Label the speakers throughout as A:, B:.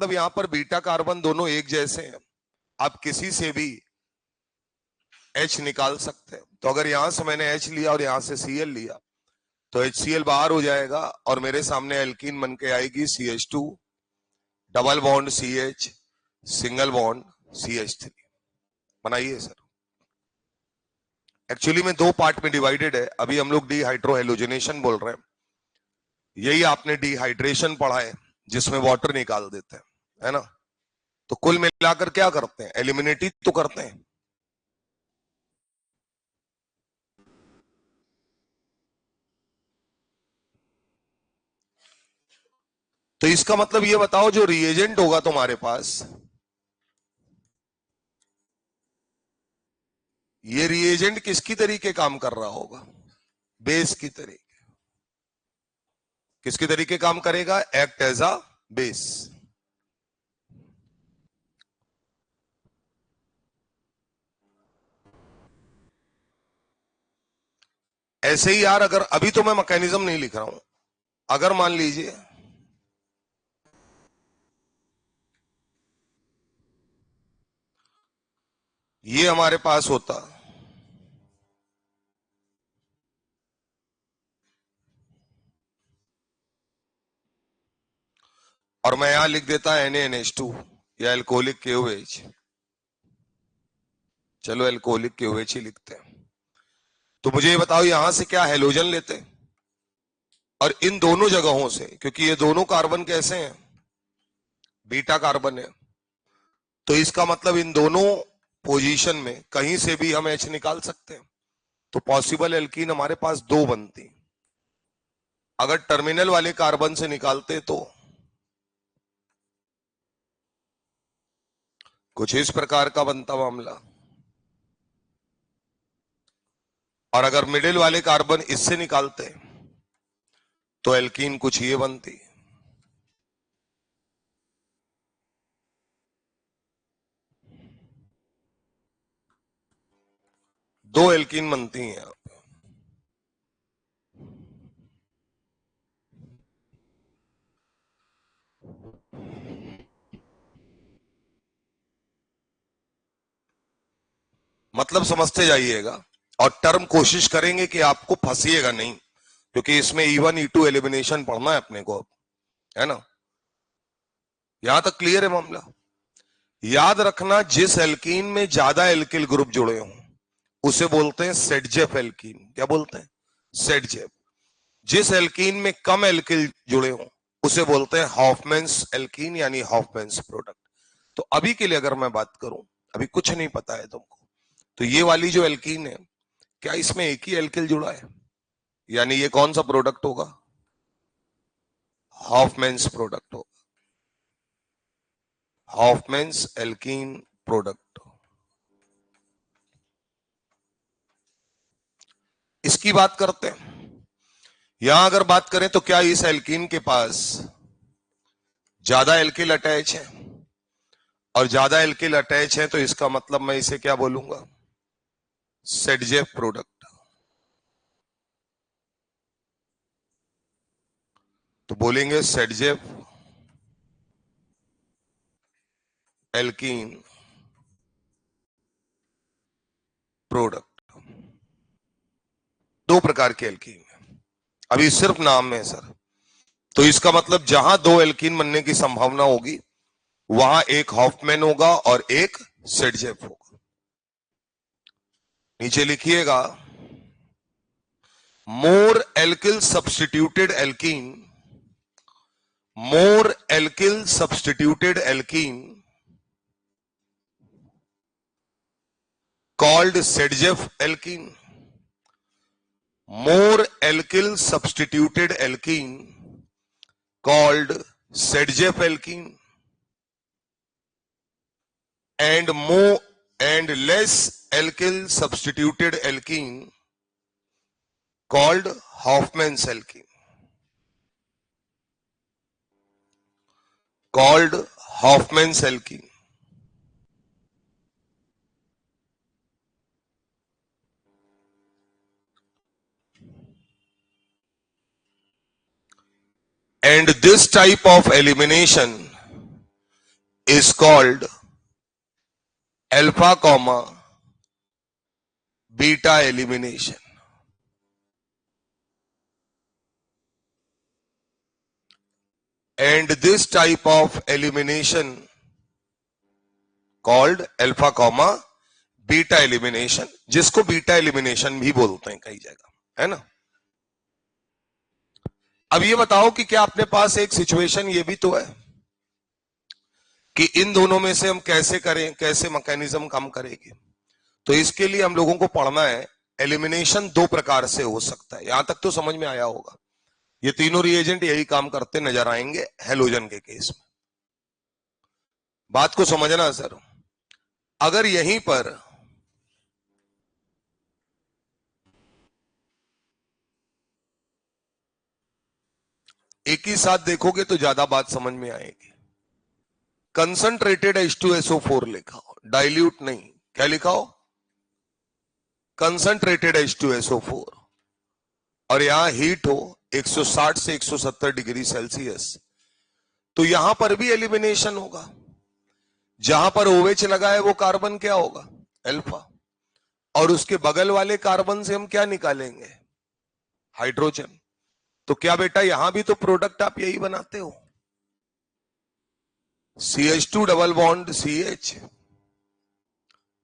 A: मतलब यहां पर बीटा कार्बन दोनों एक जैसे हैं, आप किसी से भी H निकाल सकते हैं। तो अगर यहां से मैंने H लिया और यहां से Cl लिया तो HCl बाहर हो जाएगा और मेरे सामने एल्कीन बन के आएगी CH2 double bond CH single bond CH3। बनाइए सर। एक्चुअली में दो पार्ट में डिवाइडेड है, अभी हम लोग डिहाइड्रोहेलोजनेशन बोल रहे हैं, यही आपने डिहाइड्रेशन पढ़ा है जिसमें वाटर निकाल देते हैं, है ना। तो कुल मिलाकर क्या करते हैं, एलिमिनेट ही तो करते हैं। तो इसका मतलब ये बताओ जो रिएजेंट होगा तुम्हारे पास, ये रिएजेंट किसकी तरीके काम कर रहा होगा, बेस की तरीके। किसके तरीके काम करेगा, एक्ट एज अ बेस। ऐसे ही यार, अगर अभी तो मैं मैकेनिज्म नहीं लिख रहा हूं, अगर मान लीजिए ये हमारे पास होता, और मैं यहां लिख देता NaNH2 या एल्कोहलिक KOH, चलो एल्कोहलिक KOH ही लिखते हैं। तो मुझे ये बताओ यहां से क्या हेलोजन लेते हैं, और इन दोनों जगहों से, क्योंकि ये दोनों कार्बन कैसे हैं, बीटा कार्बन है, तो इसका मतलब इन दोनों पोजीशन में कहीं से भी हम H निकाल सकते हैं। तो पॉसिबल एल्कीन हमारे पास दो बनती, अगर टर्मिनल वाले कार्बन से निकालते तो कुछ इस प्रकार का बनता मामला, और अगर मिडिल वाले कार्बन इससे निकालते तो एल्कीन कुछ ये बनती। दो एल्कीन बनती हैं यहां पे। मतलब समझते जाइएगा, और टर्म कोशिश करेंगे कि आपको फंसिएगा नहीं, क्योंकि इसमें E1 E2 एलिमिनेशन पढ़ना है अपने को, है ना। यहां तक क्लियर है मामला। याद रखना, जिस एल्कीन में ज्यादा एल्किल ग्रुप जुड़े हों उसे बोलते हैं सेडजेफ एल्कीन। क्या बोलते हैं, सेडजेफ। जिस एल्कीन में कम एल्किल जुड़े हों उसे बोलते हैं हॉफमैन्स एल्कीन, यानी हॉफमैन्स प्रोडक्ट। तो अभी के लिए अगर मैं बात करूं, अभी कुछ नहीं पता है तुमको, तो ये वाली जो एल्कीन है, क्या इसमें एक ही एल्किल जुड़ा है, यानी ये कौन सा प्रोडक्ट होगा, हॉफमैन्स प्रोडक्ट होगा, हॉफमैन्स एल्कीन प्रोडक्ट। इसकी बात करते हैं। यहां अगर बात करें तो क्या इस एल्कीन के पास ज्यादा एल्किल अटैच है, और ज्यादा एल्किल अटैच है तो इसका मतलब मैं इसे क्या बोलूंगा, सेडजेफ प्रोडक्ट। तो बोलेंगे सेडजेफ एल्कीन प्रोडक्ट। दो प्रकार के एल्कीन है, अभी सिर्फ नाम में है सर। तो इसका मतलब जहां दो एल्कीन बनने की संभावना होगी वहां एक हॉफमैन होगा और एक सेडजेफ होगा। नीचे लिखिएगा, more alkyl substituted alkene, more alkyl substituted alkene called Sedgef alkene, more alkyl substituted alkene called Sedgef alkene, and more and less alkyl substituted alkene called Hofmann's alkene, called Hofmann's alkene. And this type of elimination is called alpha comma beta elimination. And this type of elimination called alpha comma beta elimination, जिसको beta elimination भी बोलते हैं कई जगह, है ना। अब ये बताओ कि क्या अपने पास एक सिचुएशन ये भी तो है कि इन दोनों में से हम कैसे करें, कैसे मैकेनिज्म काम करेगी। तो इसके लिए हम लोगों को पढ़ना है एलिमिनेशन दो प्रकार से हो सकता है। यहां तक तो समझ में आया होगा। ये तीनों रिएजेंट यही काम करते नजर आएंगे हेलोजन के केस में। बात को समझना सर, अगर यहीं पर एक ही साथ देखोगे तो ज्यादा बात समझ में आएगी। कंसंट्रेटेड H2SO4 लिखा हो, डाइल्यूट नहीं, क्या लिखा हो, कंसंट्रेटेड H2SO4, और यहां हीट हो 160 से 170 डिग्री सेल्सियस, तो यहां पर भी एलिमिनेशन होगा। जहां पर OH लगा है वो कार्बन क्या होगा, अल्फा, और उसके बगल वाले कार्बन से हम क्या निकालेंगे, हाइड्रोजन। तो क्या बेटा यहां भी तो प्रोडक्ट आप यही बनाते हो, CH2 double bond CH,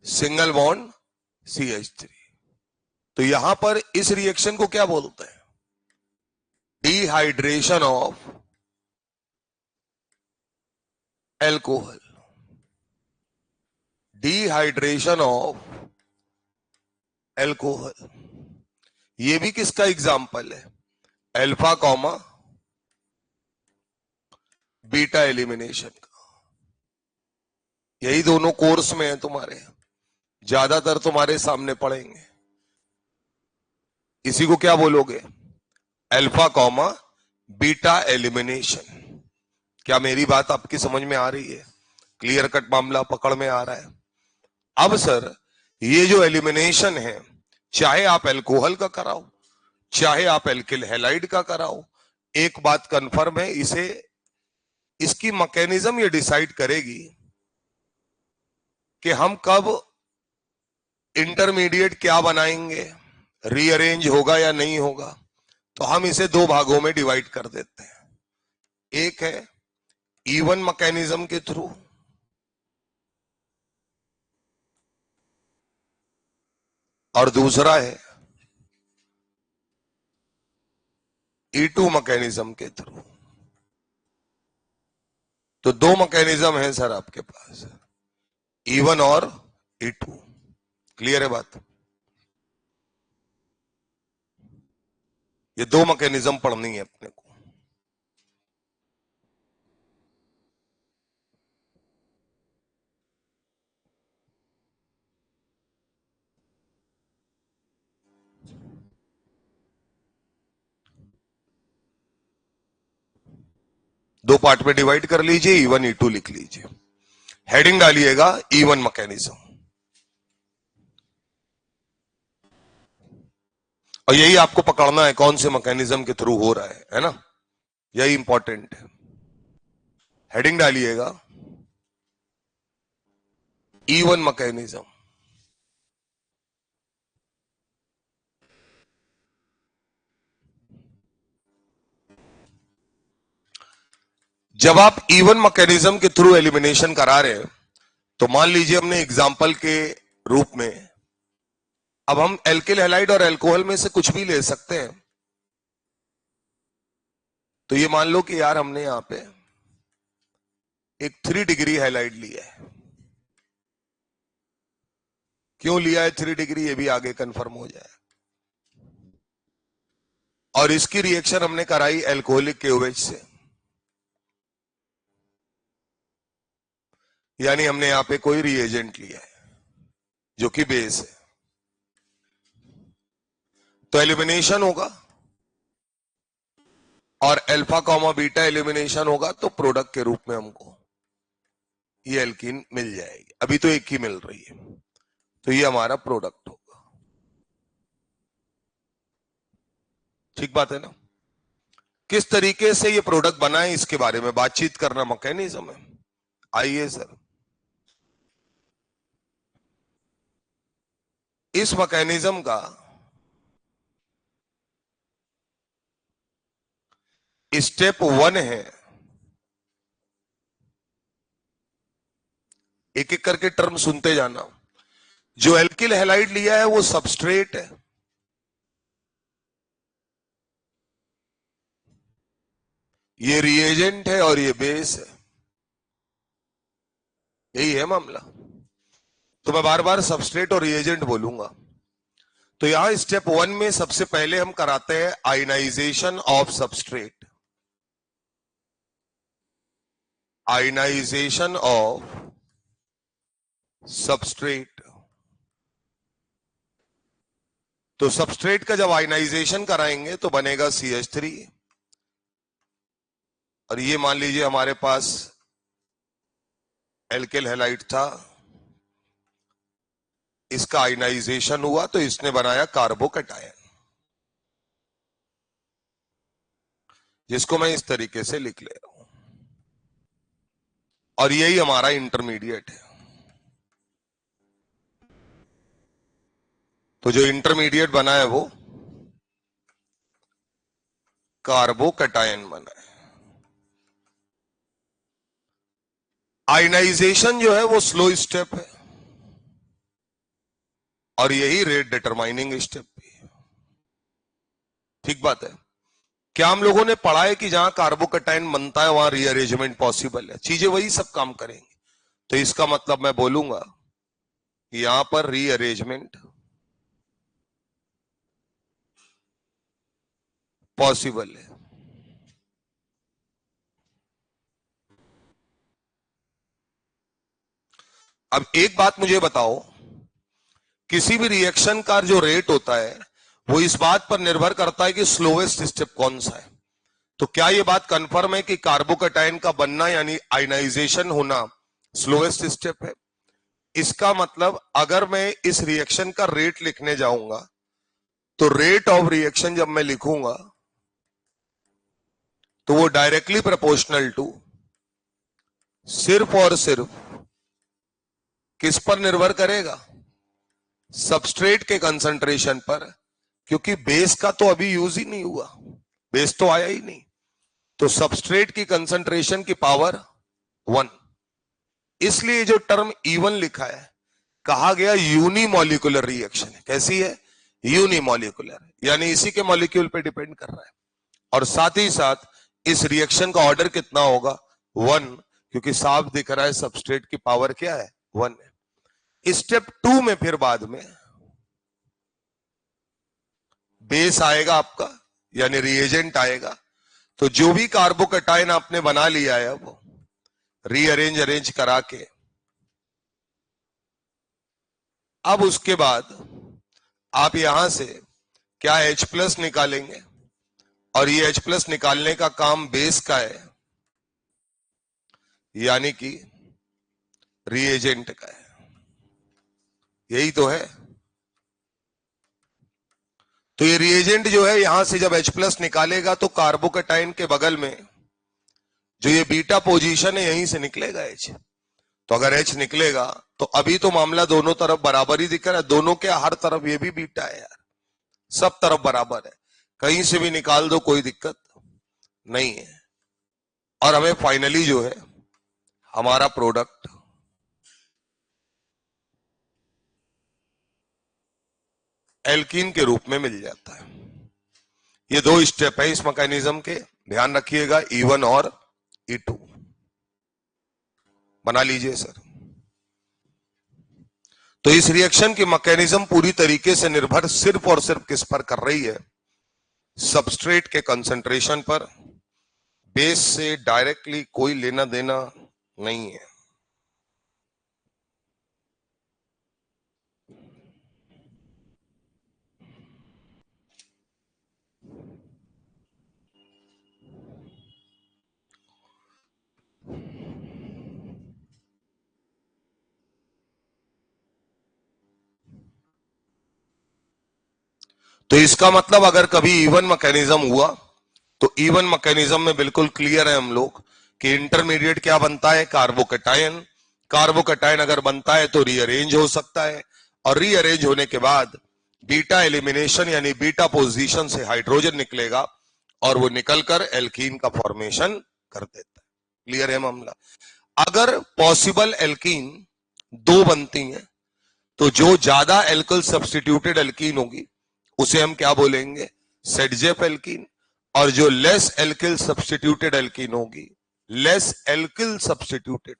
A: single bond CH3। तो यहां पर इस रिएक्शन को क्या बोलते हैं, dehydration of alcohol, dehydration of alcohol. ये भी किसका एग्जाम्पल है, अल्फा कॉमा बीटा एलिमिनेशन का। यही दोनों कोर्स में है तुम्हारे, ज्यादातर तुम्हारे सामने पढ़ेंगे। इसी को क्या बोलोगे, अल्फा कॉमा बीटा एलिमिनेशन। क्या मेरी बात आपकी समझ में आ रही है, क्लियर कट मामला पकड़ में आ रहा है। अब सर ये जो एलिमिनेशन है, चाहे आप अल्कोहल का कराओ चाहे आप एल्किल हैलाइड का कराओ, एक बात कंफर्म है, इसे इसकी मैकेनिज्म ये डिसाइड करेगी कि हम कब इंटरमीडिएट क्या बनाएंगे, रीअरेंज होगा या नहीं होगा। तो हम इसे दो भागों में डिवाइड कर देते हैं। एक है इवन मैकेनिज्म के थ्रू, और दूसरा है E2 मैकेनिज्म के थ्रू। तो दो मैकेनिज्म है सर आपके पास, E1 और E2। क्लियर है बात, ये दो मैकेनिज्म पढ़नी है अपने को। दो पार्ट में डिवाइड कर लीजिए, E1 E2 लिख लीजिए, हेडिंग डालिएगा E1 मैकेनिज्म। और यही आपको पकड़ना है कौन से मैकेनिज्म के थ्रू हो रहा है ना, यही इंपॉर्टेंट है। हेडिंग डालिएगा E1 मैकेनिज्म। जब आप E1 मैकेनिज्म के थ्रू एलिमिनेशन करा रहे हैं, तो मान लीजिए हमने एग्जाम्पल के रूप में, अब हम एल्किल हैलाइड और अल्कोहल में से कुछ भी ले सकते हैं। तो ये मान लो कि यार हमने यहां पे एक 3 डिग्री हैलाइड लिया है। क्यों लिया है 3 डिग्री, ये भी आगे कंफर्म हो जाए। और इसकी रिएक्शन हमने कराई एल्कोहलिक KOH से, यानी हमने यहां पे कोई रिएजेंट लिया है जो कि बेस है। तो एलिमिनेशन होगा और अल्फा कॉमा बीटा एलिमिनेशन होगा, तो प्रोडक्ट के रूप में हमको ये एल्कीन मिल जाएगी। अभी तो एक ही मिल रही है, तो ये हमारा प्रोडक्ट होगा। ठीक बात है ना। किस तरीके से ये प्रोडक्ट बना है इसके बारे में बातचीत करना मैकेनिज्म है। आइए सर, इस मैकेनिज्म का स्टेप 1 है, एक एक करके टर्म सुनते जाना। जो एल्किल हैलाइड लिया है वो सबस्ट्रेट है, ये रिएजेंट है और ये बेस है, यही है मामला। तो मैं बार बार सबस्ट्रेट और रिएजेंट बोलूंगा। तो यहां स्टेप 1 में सबसे पहले हम कराते हैं ionization of substrate, ionization of substrate. तो सबस्ट्रेट का जब आयनाइजेशन कराएंगे तो बनेगा CH3, और ये मान लीजिए हमारे पास एल्किल हैलाइड था, इसका आयनाइजेशन हुआ तो इसने बनाया कार्बोकैटायन, जिसको मैं इस तरीके से लिख ले रहा हूं, और यही हमारा इंटरमीडिएट है। तो जो इंटरमीडिएट बना है वो कार्बोकैटायन बना है। आयनाइजेशन जो है वो स्लो स्टेप है, और यही रेट डिटरमाइनिंग स्टेप भी है। ठीक बात है। क्या हम लोगों ने पढ़ा है कि जहां कार्बोकैटायन बनता है वहां रीअरेंजमेंट पॉसिबल है? चीजें वही सब काम करेंगी। तो इसका मतलब मैं बोलूंगा कि यहां पर रीअरेंजमेंट पॉसिबल है। अब एक बात मुझे बताओ, किसी भी रिएक्शन का जो रेट होता है वो इस बात पर निर्भर करता है कि स्लोएस्ट स्टेप कौन सा है। तो क्या यह बात कंफर्म है कि कार्बोकैटायन का बनना यानी आयनाइजेशन होना स्लोएस्ट स्टेप है? इसका मतलब अगर मैं इस रिएक्शन का रेट लिखने जाऊंगा तो रेट ऑफ रिएक्शन जब मैं लिखूंगा तो वो डायरेक्टली प्रोपोर्शनल टू सिर्फ और सिर्फ किस पर निर्भर करेगा? सबस्ट्रेट के कंसंट्रेशन पर, क्योंकि बेस का तो अभी यूज ही नहीं हुआ, बेस तो आया ही नहीं। तो सबस्ट्रेट की कंसंट्रेशन की पावर 1। इसलिए जो टर्म E1 लिखा है, कहा गया यूनिमोलिकुलर रिएक्शन है। कैसी है? यूनिमोलिकुलर, यानी इसी के मॉलिक्यूल पे डिपेंड कर रहा है। और साथ ही साथ इस रिएक्शन का ऑर्डर कितना होगा? 1, क्योंकि साफ दिख रहा है सबस्ट्रेट की पावर क्या है? 1 है। स्टेप 2 में फिर बाद में बेस आएगा आपका, यानी रिएजेंट आएगा। तो जो भी कार्बोकैटायन आपने बना लिया है वो अरेंज करा के, अब उसके बाद आप यहां से क्या H+ निकालेंगे, और ये H+ निकालने का काम बेस का है, यानी कि रिएजेंट का है। यही तो है। तो ये रिएजेंट जो है यहां से जब H+ निकालेगा तो कार्बोकैटायन के बगल में जो ये बीटा पोजीशन है यहीं से निकलेगा H। तो अगर H निकलेगा तो अभी तो मामला दोनों तरफ बराबर ही दिख रहा है। दोनों के हर तरफ ये भी बीटा है यार, सब तरफ बराबर है, कहीं से भी निकाल दो कोई दिक्कत नहीं है। और हमें फाइनली जो है हमारा प्रोडक्ट एल्कीन के रूप में मिल जाता है। ये 2 स्टेप है इस मैकेनिज्म के, ध्यान रखिएगा। E1 और E2 बना लीजिए सर। तो इस रिएक्शन की मैकेनिज्म पूरी तरीके से निर्भर सिर्फ और सिर्फ किस पर कर रही है? सबस्ट्रेट के कंसंट्रेशन पर। बेस से डायरेक्टली कोई लेना देना नहीं है। तो इसका मतलब अगर कभी इवन मैकेनिज्म हुआ तो इवन मैकेनिज्म में बिल्कुल क्लियर है हम लोग कि इंटरमीडिएट क्या बनता है, कार्बोकैटायन। कार्बोकैटायन अगर बनता है तो रीअरेंज हो सकता है, और रीअरेंज होने के बाद बीटा एलिमिनेशन यानी बीटा पोजीशन से हाइड्रोजन निकलेगा और वो निकलकर एल्कीन का फॉर्मेशन कर देता है। क्लियर है मामला। अगर पॉसिबल एल्कीन दो बनती हैं तो जो ज्यादा एल्किल सब्स्टिट्यूटेड एल्कीन होगी उसे हम क्या बोलेंगे, सेडजेफ एल्कीन। और जो लेस एल्किल सब्स्टिट्यूटेड एल्कीन होगी, लेस एल्किल सब्स्टिट्यूटेड,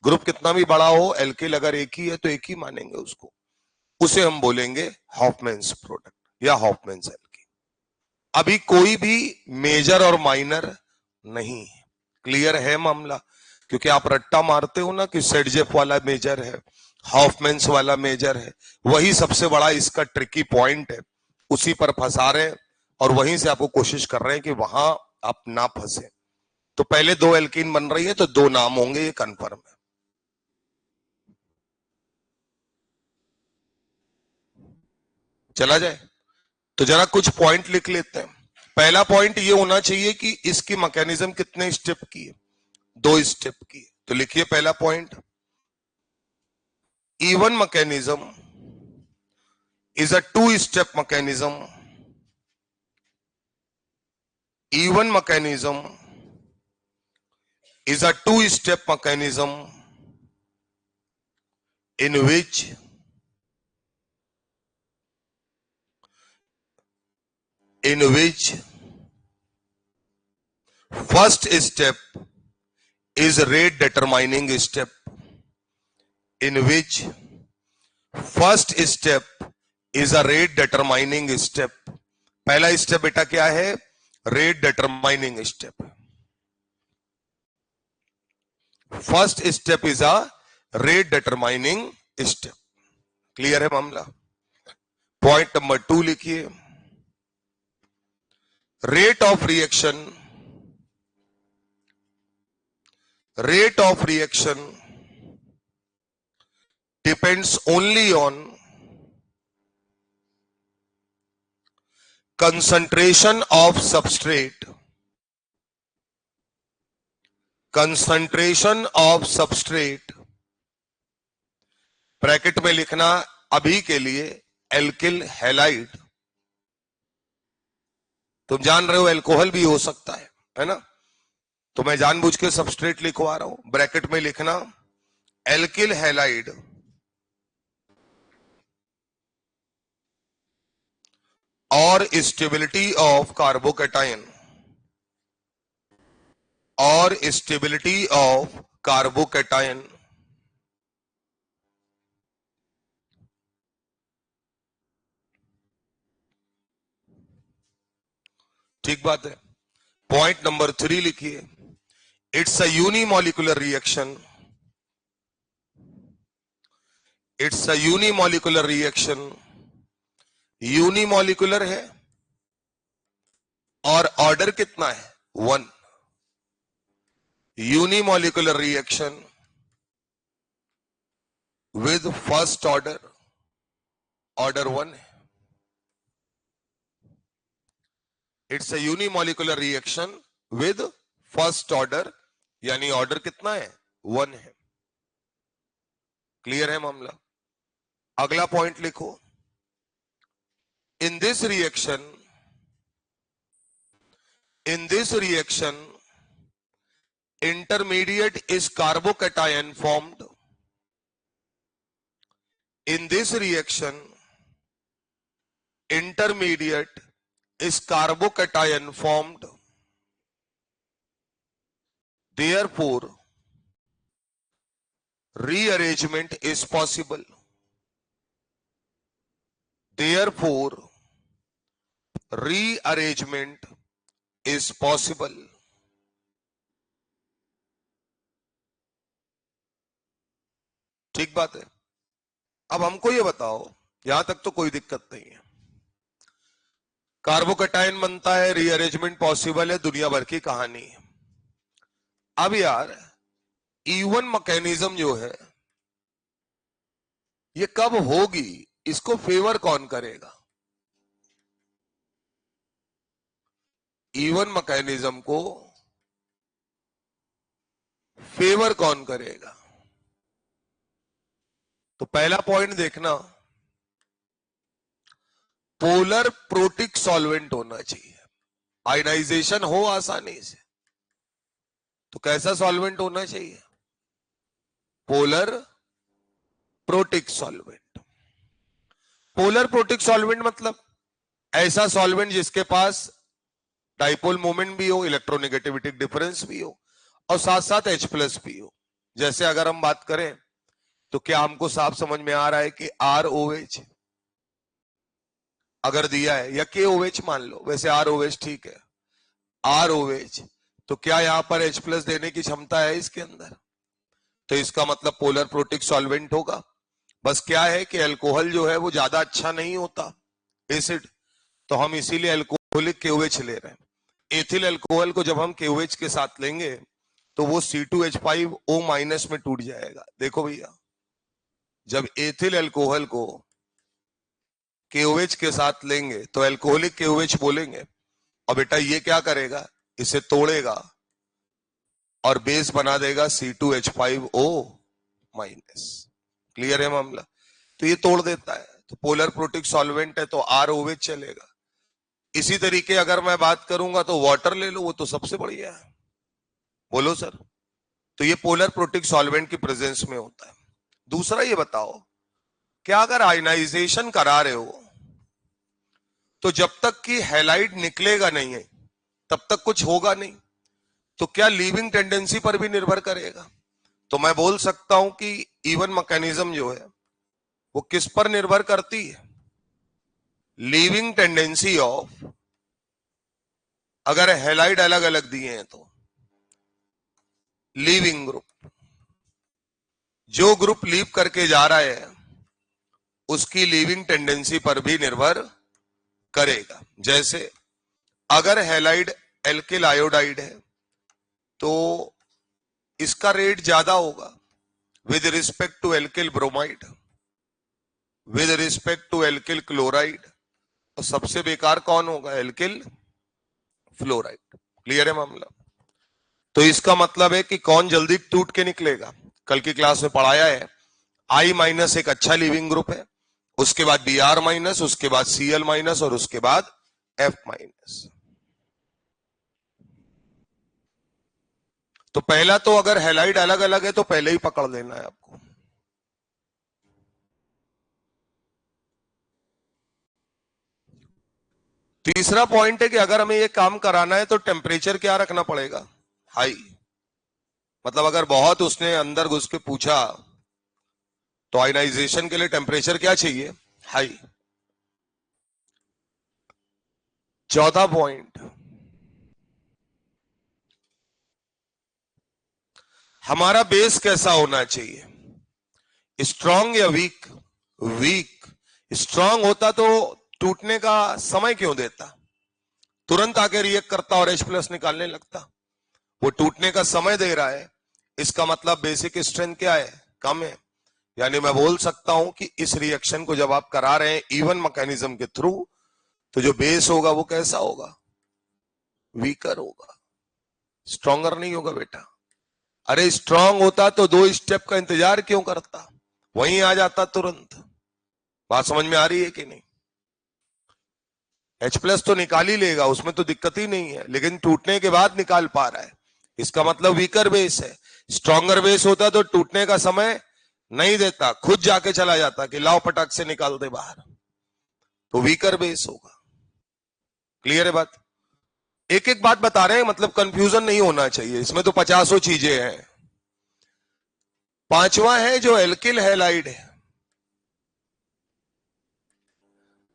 A: ग्रुप कितना भी बड़ा हो, एल्किल अगर एक ही है तो एक ही मानेंगे उसको, उसे हम बोलेंगे हॉफमैन्स प्रोडक्ट या हॉफमैन्स एल्कीन। अभी कोई भी मेजर और माइनर नहीं है। क्लियर है मामला। क्योंकि आप रट्टा मारते हो ना कि सेडजेफ वाला मेजर है, हॉफमैन्स वाला मेजर है, वही सबसे बड़ा इसका ट्रिकी पॉइंट है, उसी पर फंसा रहे हैं और वहीं से आपको कोशिश कर रहे हैं कि वहां आप ना फंसे। तो पहले दो एल्कीन बन रही है तो दो नाम होंगे, ये कंफर्म है। चला जाए तो जरा कुछ पॉइंट लिख लेते हैं। पहला पॉइंट ये होना चाहिए कि इसकी मैकेनिज्म कितने स्टेप की है, दो स्टेप की है। तो लिखिए पहला point, E1 mechanism is a two-step mechanism. E1 mechanism is a two-step mechanism in which first step is rate determining step. In which first step is a rate determining step. पहला step बेटा क्या है, rate determining step. First step is a rate determining step. Clear है मामला। Point number 2 लिखिए, rate of reaction depends only on concentration of substrate bracket में लिखना अभी के लिए एल्किल हैलाइड। तुम जान रहे हो एल्कोहल भी हो सकता है ना, तो मैं जानबूझ के सबस्ट्रेट लिखवा रहा हूं। ब्रैकेट में लिखना एल्किल हैलाइड और स्टेबिलिटी ऑफ कार्बोकैटायन ठीक बात है। पॉइंट नंबर 3 लिखिए, it's a unimolecular reaction unimolecular है और ऑर्डर कितना है, 1। Unimolecular reaction with first order 1 है। It's a unimolecular reaction with first order, यानी ऑर्डर कितना है, 1 है। क्लियर है मामला। अगला पॉइंट लिखो, in this reaction intermediate is carbocation formed. In this reaction intermediate is carbocation formed. Therefore rearrangement is possible. ठीक बात है। अब हमको ये बताओ, यहां तक तो कोई दिक्कत नहीं है, कार्बोकैटायन बनता है, रीअरेंजमेंट पॉसिबल है, दुनिया भर की कहानी है। अब यार E1 मैकेनिज्म जो है ये कब होगी, इसको फेवर कौन करेगा? E1 मैकेनिज्म को फेवर कौन करेगा? तो पहला पॉइंट देखना, पोलर प्रोटिक सॉल्वेंट होना चाहिए, आयनाइजेशन हो आसानी से। तो कैसा सॉल्वेंट होना चाहिए? Polar protic solvent. Polar protic solvent मतलब ऐसा सॉल्वेंट जिसके पास डाइपोल मोमेंट भी हो, इलेक्ट्रोनेगेटिविटी डिफरेंस भी हो, और साथ साथ H+ भी हो। जैसे अगर हम बात करें तो क्या हमको साफ समझ में आ रहा है कि ROH अगर दिया है, या KOH मान लो, वैसे ROH ठीक है, ROH, तो क्या यहां पर H+ देने की क्षमता है इसके अंदर? तो इसका मतलब पोलर प्रोटिक सॉल्वेंट होगा। बस क्या है कि अल्कोहल जो है वो ज्यादा अच्छा नहीं होता, एसिड, तो हम इसीलिए अल्कोहलिक KOH ले रहे हैं। एथिल अल्कोहल को जब हम KOH के साथ लेंगे तो वो C2H5O- में टूट जाएगा। देखो भैया, जब एथिल अल्कोहल को KOH के साथ लेंगे तो अल्कोहलिक KOH बोलेंगे, और बेटा ये क्या करेगा, इसे तोड़ेगा और बेस बना देगा C2H5O-। क्लियर है मामला? तो ये तोड़ देता है, तो पोलर प्रोटिक सॉल्वेंट है तो ROH चलेगा। इसी तरीके अगर मैं बात करूंगा तो वाटर ले लो, वो तो सबसे बढ़िया है। बोलो सर। तो ये पोलर प्रोटिक सॉल्वेंट की प्रेजेंस में होता है। दूसरा ये बताओ, क्या अगर आयनाइजेशन करा रहे हो तो जब तक कि हैलाइड निकलेगा नहीं है तब तक कुछ होगा नहीं, तो क्या लीविंग टेंडेंसी पर भी निर्भर करेगा? तो मैं बोल सकता हूं कि इवन मैकेनिज्म जो है वो किस पर निर्भर करती है? लीविंग टेंडेंसी ऑफ, अगर हैलाइड अलग अलग दिए हैं तो लीविंग ग्रुप, जो ग्रुप लीव करके जा रहा है उसकी लीविंग टेंडेंसी पर भी निर्भर करेगा। जैसे अगर हैलाइड एल्किल आयोडाइड है तो इसका रेट ज्यादा होगा with respect to alkyl bromide, with respect to alkyl chloride, और सबसे बेकार कौन होगा? Alkyl fluoride. क्लियर है मामला? तो इसका मतलब है कि कौन जल्दी टूट के निकलेगा? कल की क्लास में पढ़ाया है, I- एक अच्छा लीविंग ग्रुप है, उसके बाद Br-, उसके बाद Cl-, और उसके बाद F-। तो पहला तो अगर हैलाइड अलग अलग है तो पहले ही पकड़ लेना है आपको। तीसरा पॉइंट है कि अगर हमें ये काम कराना है तो टेम्परेचर क्या रखना पड़ेगा? हाई। मतलब अगर बहुत उसने अंदर घुस के पूछा तो आयनाइजेशन के लिए टेम्परेचर क्या चाहिए? हाई। चौथा पॉइंट, हमारा बेस कैसा होना चाहिए? स्ट्रांग या वीक? वीक। स्ट्रांग होता तो टूटने का समय क्यों देता? तुरंत आके रिएक्ट करता और H+ निकालने लगता। वो टूटने का समय दे रहा है, इसका मतलब बेसिक स्ट्रेंथ क्या है? कम है। यानी मैं बोल सकता हूं कि इस रिएक्शन को जब आप करा रहे हैं इवन मैकेनिज्म के थ्रू, तो जो बेस होगा वो कैसा होगा? वीकर होगा, स्ट्रॉन्गर नहीं होगा बेटा। अरे स्ट्रांग होता तो 2 स्टेप का इंतजार क्यों करता, वहीं आ जाता तुरंत। बात समझ में आ रही है कि नहीं? H+ तो निकाल ही लेगा, उसमें तो दिक्कत ही नहीं है, लेकिन टूटने के बाद निकाल पा रहा है, इसका मतलब वीकर बेस है। स्ट्रॉन्गर बेस होता तो टूटने का समय नहीं देता, खुद जाके चला जाता कि लाओ पटक से निकाल दे बाहर, तो वीकर बेस होगा। क्लियर है बात? एक एक बात बता रहे हैं, मतलब कंफ्यूजन नहीं होना चाहिए, इसमें तो 50 चीजें हैं। पांचवा है जो एल्किल हैलाइड है,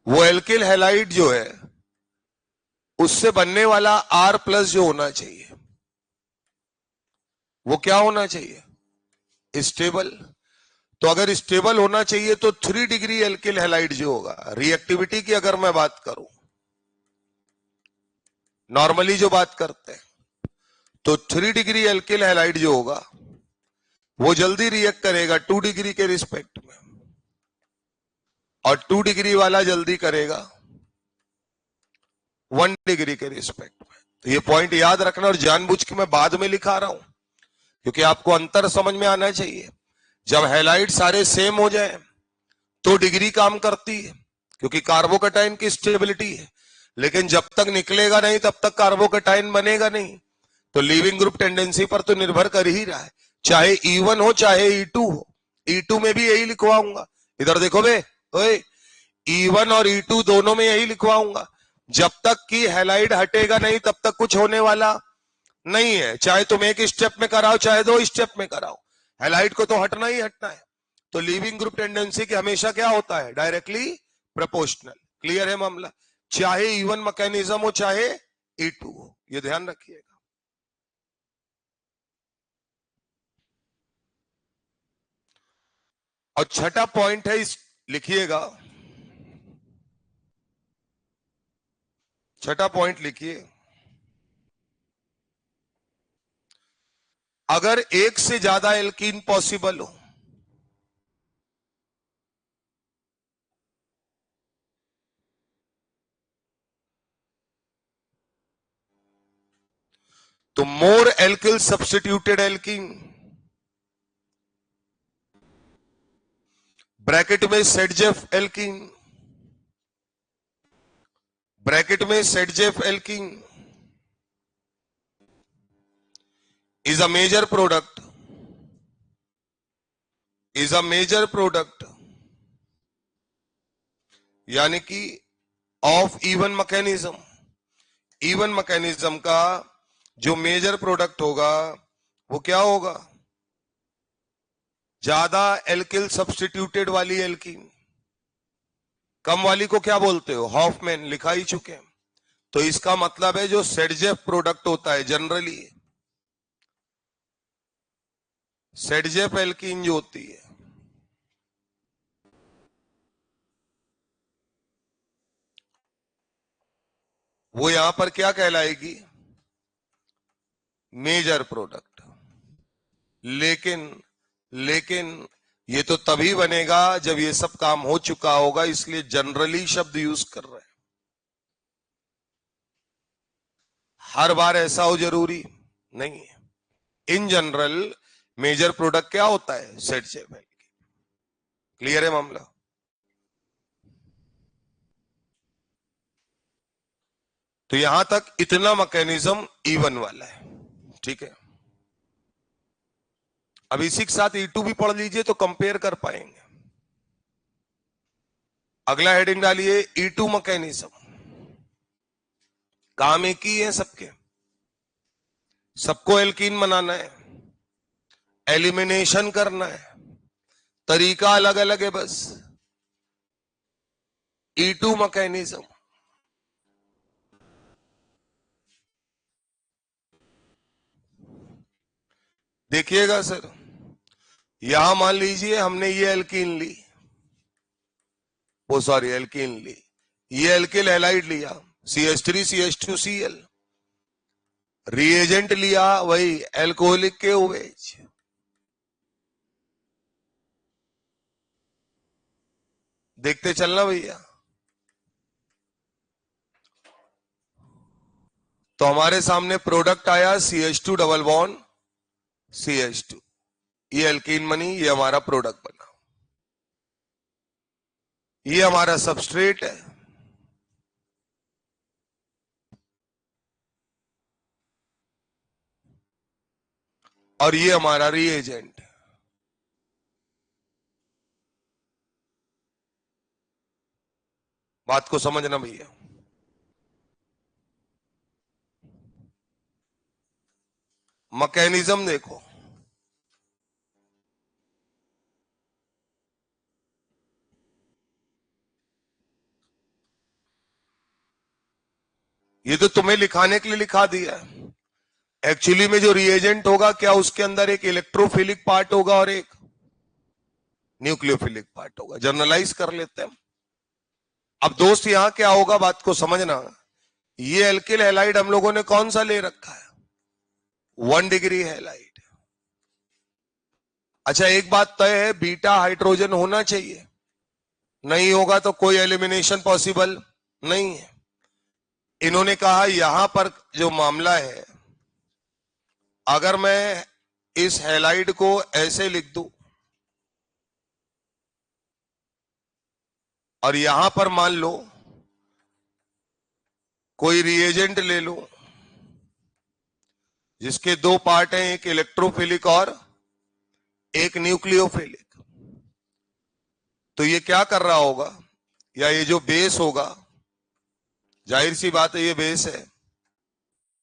A: वो एल्किल हैलाइड जो है उससे बनने वाला R+ जो होना चाहिए वो क्या होना चाहिए? स्टेबल। तो अगर स्टेबल होना चाहिए तो 3 डिग्री एल्किल हैलाइड जो होगा, रिएक्टिविटी की अगर मैं बात करूं, नॉर्मली जो बात करते हैं, तो 3 डिग्री एल्किल हैलाइड जो होगा वो जल्दी रिएक्ट करेगा 2 डिग्री के रिस्पेक्ट में, और 2 डिग्री वाला जल्दी करेगा 1 डिग्री के रिस्पेक्ट में। तो ये पॉइंट याद रखना, और जानबूझ के मैं बाद में लिखा रहा हूं क्योंकि आपको अंतर समझ में आना चाहिए। जब हैलाइड सारे सेम हो जाए तो डिग्री काम करती है, क्योंकि कार्बोकैटायन की स्टेबिलिटी है। लेकिन जब तक निकलेगा नहीं तब तक कार्बोकैटायन बनेगा नहीं। तो लीविंग ग्रुप टेंडेंसी पर तो निर्भर कर ही रहा है, चाहे E1 हो चाहे E2 हो। E2 में भी यही लिखवाऊंगा, इधर देखो बे, ओए, E1 और E2 दोनों में यही लिखवाऊंगा। जब तक कि हैलाइड हटेगा नहीं तब तक कुछ होने वाला नहीं है, चाहे तुम एक स्टेप में कराओ चाहे 2 स्टेप में कराओ, हैलाइड को तो हटना ही हटना है। तो लीविंग ग्रुप टेंडेंसी के हमेशा क्या होता है, डायरेक्टली प्रोपोर्शनल। क्लियर है मामला, चाहे E1 मैकेनिज्म हो चाहे E2 हो, ये ध्यान रखिएगा। और छठा पॉइंट है, इस लिखिएगा, छठा पॉइंट लिखिए, अगर एक से ज्यादा एल्कीन पॉसिबल हो तो मोर एल्किल सब्स्टिट्यूटेड एल्कीन, ब्रैकेट में सेडजेफ एल्कीन, ब्रैकेट में सेडजेफ alkene is a major product, is a major product, यानी कि of even mechanism, even mechanism का जो मेजर प्रोडक्ट होगा वो क्या होगा, ज्यादा एल्किल सब्स्टिट्यूटेड वाली एल्कीन। कम वाली को क्या बोलते हो, हॉफमैन, लिखा ही चुके हैं। तो इसका मतलब है जो सेडजेफ प्रोडक्ट होता है जनरली, सेडजेफ एल्कीन जो होती है वो यहां पर क्या कहलाएगी, मेजर प्रोडक्ट। लेकिन लेकिन ये तो तभी बनेगा जब ये सब काम हो चुका होगा, इसलिए जनरली शब्द यूज कर रहे हैं। हर बार ऐसा हो जरूरी नहीं है। इन जनरल मेजर प्रोडक्ट क्या होता है, सेडजेफ एल्कीन। क्लियर है मामला। तो यहां तक इतना मैकेनिज्म E1 वाला है, ठीक है। अब इसी के साथ E2 भी पढ़ लीजिए तो कंपेयर कर पाएंगे। अगला हेडिंग डालिए, E2 मैकेनिज्म। काम एक ही है सबके, सबको एल्कीन बनाना है, एलिमिनेशन करना है, तरीका अलग अलग है बस। E2 मैकेनिज्म, देखिएगा सर, यहां मान लीजिए हमने ये एल्कीन ली, वो सॉरी एल्कीन ली, ये एल्किल हैलाइड लिया CH3CH2Cl, रिएजेंट लिया वही एल्कोहलिक के OH, देखते चलना भैया। तो हमारे सामने प्रोडक्ट आया CH2 डबल बॉन्ड CH2, ये एल्कीन बनी, ये हमारा प्रोडक्ट बना, ये हमारा सबस्ट्रेट है, और ये हमारा रिएजेंट। बात को समझना भैया। मैकेनिज्म देखो, ये तो तुम्हें लिखाने के लिए लिखा दिया है। एक्चुअली में जो रिएजेंट होगा क्या, उसके अंदर एक इलेक्ट्रोफिलिक पार्ट होगा और एक न्यूक्लियोफिलिक पार्ट होगा, जर्नलाइज कर लेते हैं। अब दोस्त यहां क्या होगा, बात को समझना, ये एल्किल हैलाइड हम लोगों ने कौन सा ले रखा है, 1 डिग्री हैलाइड। अच्छा एक बात तय है, बीटा हाइड्रोजन होना चाहिए, नहीं होगा तो कोई एलिमिनेशन पॉसिबल नहीं है। इन्होंने कहा यहां पर जो मामला है, अगर मैं इस हैलाइड को ऐसे लिख दो और यहां पर मान लो कोई रिएजेंट ले लो जिसके दो पार्ट हैं, एक इलेक्ट्रोफिलिक और एक न्यूक्लियोफिलिक। तो ये क्या कर रहा होगा, या ये जो बेस होगा, जाहिर सी बात है ये बेस है,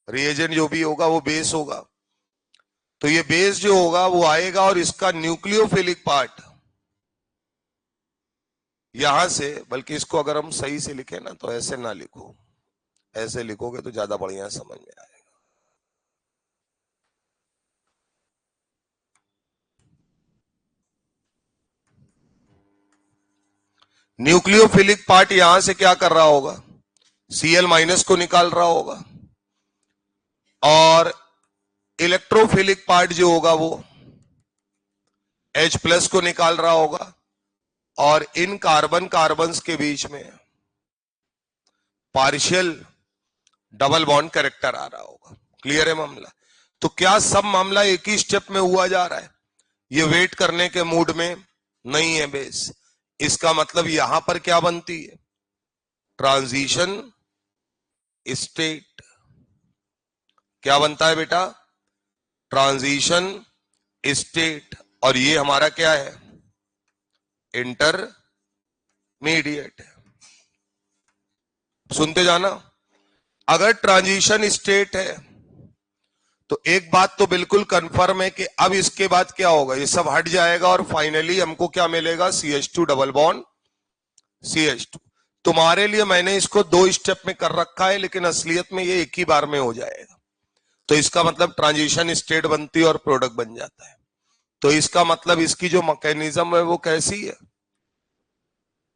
A: रिएजेंट जो भी होगा वो बेस होगा। तो ये बेस जो होगा वो आएगा और इसका न्यूक्लियोफिलिक पार्ट यहां से, बल्कि इसको अगर हम सही से लिखे ना तो ऐसे ना लिखो, ऐसे लिखोगे तो ज्यादा बढ़िया समझ में आएगा। न्यूक्लियोफिलिक पार्ट यहां से क्या कर रहा होगा, Cl- को निकाल रहा होगा, और इलेक्ट्रोफिलिक पार्ट जो होगा वो H+ को निकाल रहा होगा, और इन कार्बन कार्बन्स के बीच में पार्शियल डबल बॉन्ड कैरेक्टर आ रहा होगा। क्लियर है मामला? तो क्या सब मामला एक ही स्टेप में हुआ जा रहा है? ये वेट करने के मूड में नहीं है बेस। इसका मतलब यहां पर क्या बनती है, ट्रांजिशन स्टेट। क्या बनता है बेटा, ट्रांजिशन स्टेट। और ये हमारा क्या है, इंटरमीडिएट। सुनते जाना, अगर ट्रांजिशन स्टेट है तो एक बात तो बिल्कुल कंफर्म है कि अब इसके बाद क्या होगा, ये सब हट जाएगा और फाइनली हमको क्या मिलेगा, CH2 डबल बॉन्ड CH2। तुम्हारे लिए मैंने इसको 2 स्टेप में कर रखा है, लेकिन असलियत में ये एक ही बार में हो जाएगा। तो इसका मतलब ट्रांजिशन स्टेट बनती है और प्रोडक्ट बन जाता है। तो इसका मतलब इसकी जो मैकेनिज्म है वो कैसी है,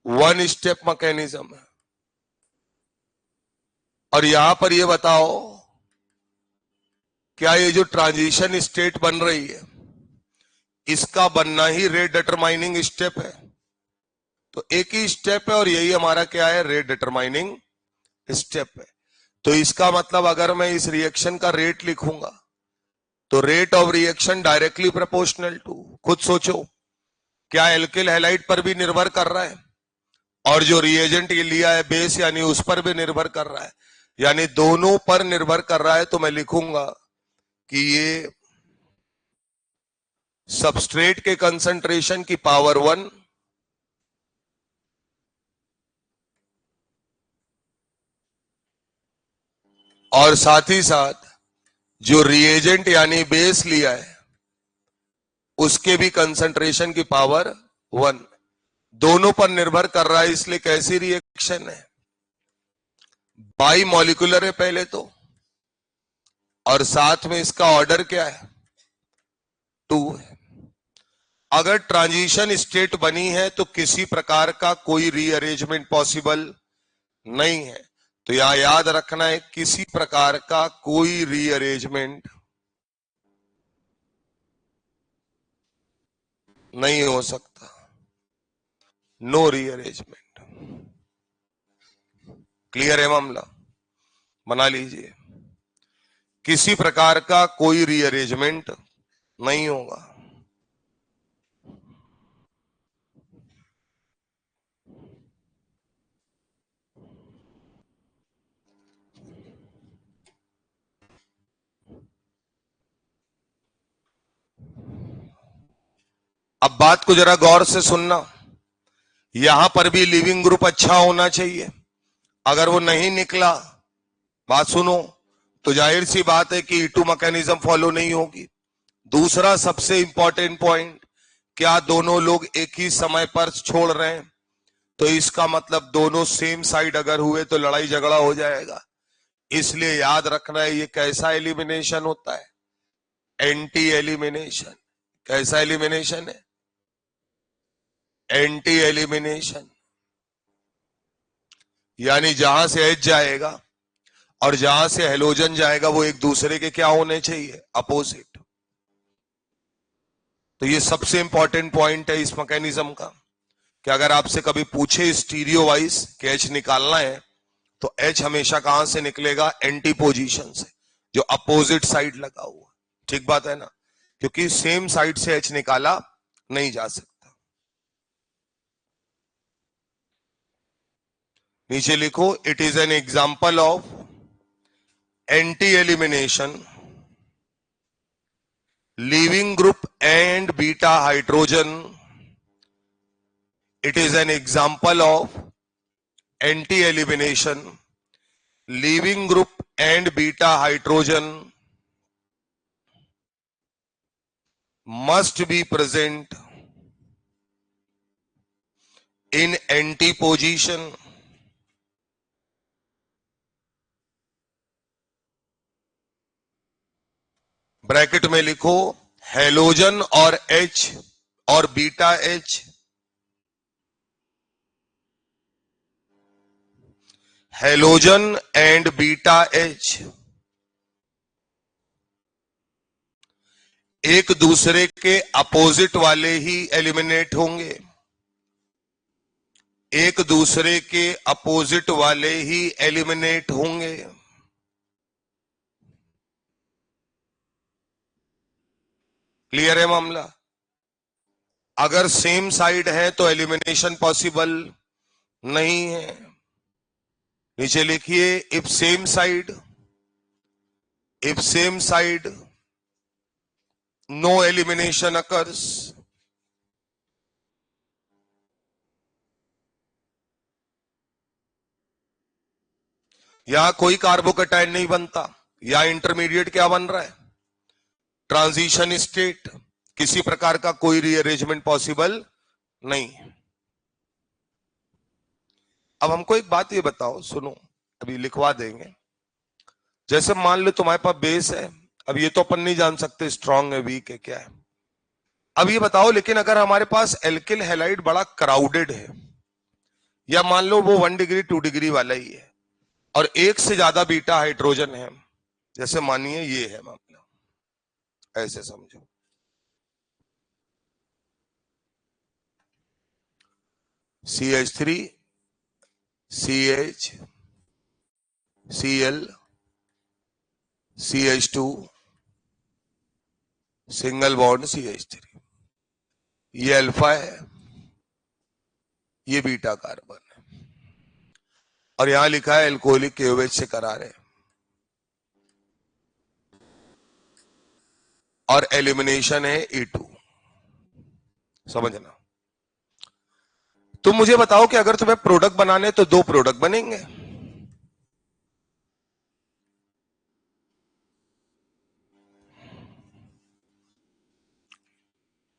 A: 1 स्टेप मैकेनिज्म है। और यहां पर ये बताओ, क्या ये जो ट्रांजिशन स्टेट बन रही है इसका बनना ही रेट डिटरमाइनिंग स्टेप है? तो एक ही स्टेप है और यही हमारा क्या है, रेट डिटरमाइनिंग स्टेप है। तो इसका मतलब अगर मैं इस रिएक्शन का रेट लिखूंगा तो rate of reaction directly proportional to, खुद सोचो, क्या एल्किल हैलाइड पर भी निर्भर कर रहा है, और जो रिएजेंट ये लिया है बेस यानी उस पर भी निर्भर कर रहा है, यानी दोनों पर निर्भर कर रहा है। तो मैं लिखूंगा कि ये सबस्ट्रेट के कंसंट्रेशन की पावर 1 और साथ ही साथ जो रिएजेंट यानी बेस लिया है उसके भी कंसंट्रेशन की पावर 1, दोनों पर निर्भर कर रहा है। इसलिए कैसी रिएक्शन है, बाई मॉलिक्यूलर है पहले तो, और साथ में इसका ऑर्डर क्या है, 2 है। अगर ट्रांजिशन स्टेट बनी है तो किसी प्रकार का कोई रीअरेंजमेंट पॉसिबल नहीं है। तो यहां याद रखना है, किसी प्रकार का कोई रीअरेंजमेंट नहीं हो सकता, नो रीअरेंजमेंट। क्लियर है मामला, बना लीजिए, किसी प्रकार का कोई रीअरेंजमेंट नहीं होगा। अब बात को जरा गौर से सुनना, यहां पर भी लिविंग ग्रुप अच्छा होना चाहिए। अगर वो नहीं निकला, बात सुनो, तो जाहिर सी बात है कि E2 मैकेनिज्म फॉलो नहीं होगी। दूसरा सबसे इंपॉर्टेंट पॉइंट, क्या दोनों लोग एक ही समय पर छोड़ रहे हैं? तो इसका मतलब दोनों सेम साइड अगर हुए तो लड़ाई झगड़ा हो जाएगा। इसलिए याद रखना है, ये कैसा एलिमिनेशन होता है, एंटी एलिमिनेशन। कैसा एलिमिनेशन है, एंटी एलिमिनेशन। यानी जहां से H जाएगा और जहां से हेलोजन जाएगा वो एक दूसरे के क्या होने चाहिए, अपोजिट। तो ये सबसे इंपॉर्टेंट पॉइंट है इस मैकेनिज्म का, कि अगर आपसे कभी पूछे स्टीरियो वाइज कि H निकालना है तो H हमेशा कहां से निकलेगा, एंटी पोजीशन से, जो अपोजिट साइड लगा हुआ। ठीक बात है ना? क्योंकि सेम साइड से H निकाला नहीं जा सकता। नीचे लिखो, it is an example of anti elimination leaving group and beta hydrogen. It is an example of anti elimination leaving group and beta hydrogen must be present in anti position bracket में लिखो halogen और H और beta H halogen and beta H एक दूसरे के opposite वाले ही eliminate होंगे, एक दूसरे के अपोजिट वाले ही एलिमिनेट होंगे। क्लियर है मामला? अगर सेम साइड है तो एलिमिनेशन पॉसिबल नहीं है। नीचे लिखिए, if same side no elimination occurs. यहां कोई कार्बोकैटायन नहीं बनता, या इंटरमीडिएट क्या बन रहा है, ट्रांजिशन स्टेट, किसी प्रकार का कोई रीअरेंजमेंट पॉसिबल नहीं। अब हमको एक बात ये बताओ, सुनो, अभी लिखवा देंगे। जैसे मान लो तुम्हारे पास बेस है, अब ये तो अपन नहीं जान सकते स्ट्रांग है वीक है क्या है। अब ये बताओ, लेकिन अगर हमारे पास एल्किल हैलाइड बड़ा क्राउडेड है, या मान लो वो 1 डिग्री 2 डिग्री वाला ही है, और एक से ज्यादा बीटा हाइड्रोजन है, जैसे मानिए ये है मामला, ऐसे समझो। CH3 CH Cl CH2 single bond CH3, ये अल्फा है, ये बीटा कार्बन है, और यहां लिखा है एल्कोहलिक KOH से करार है, और एलिमिनेशन है E2। समझना। तुम मुझे बताओ कि अगर तुम्हें प्रोडक्ट बनाने तो 2 प्रोडक्ट बनेंगे,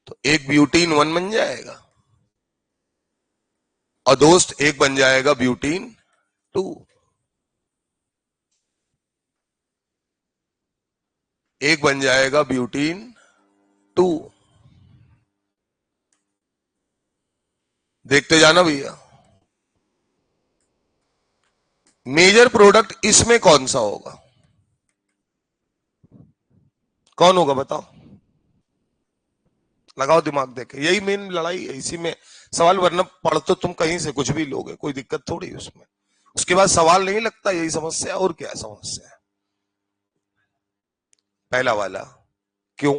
A: तो एक ब्यूटीन 1 बन जाएगा, और दोस्त एक बन जाएगा ब्यूटीन 2। एक बन जाएगा ब्यूटीन 2। देखते जाना भैया। मेजर प्रोडक्ट इसमें कौन सा होगा, कौन होगा बताओ, लगाओ दिमाग देके। यही मेन लड़ाई है, इसी में सवाल, वरना पढ़ तो तुम कहीं से कुछ भी लोगे, कोई दिक्कत थोड़ी है उसमें। उसके बाद सवाल नहीं लगता, यही समस्या, और क्या समस्या है। पहला वाला, क्यों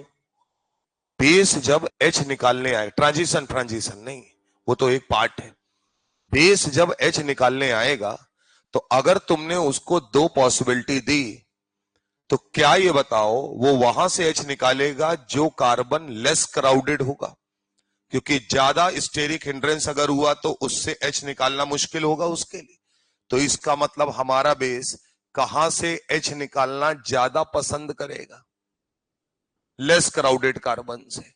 A: बेस जब H निकालने आए, ट्रांजिशन नहीं, वो तो एक पार्ट है। बेस जब H निकालने आएगा, तो अगर तुमने उसको 2 पॉसिबिलिटी दी, तो क्या ये बताओ वो वहां से H निकालेगा जो कार्बन लेस क्राउडेड होगा, क्योंकि ज्यादा स्टेरिक हिंड्रेंस अगर हुआ तो उससे H निकालना मुश्किल होगा उसके लिए। तो इसका मतलब हमारा बेस कहां से H निकालना ज्यादा पसंद करेगा, लेस क्राउडेड कार्बन से।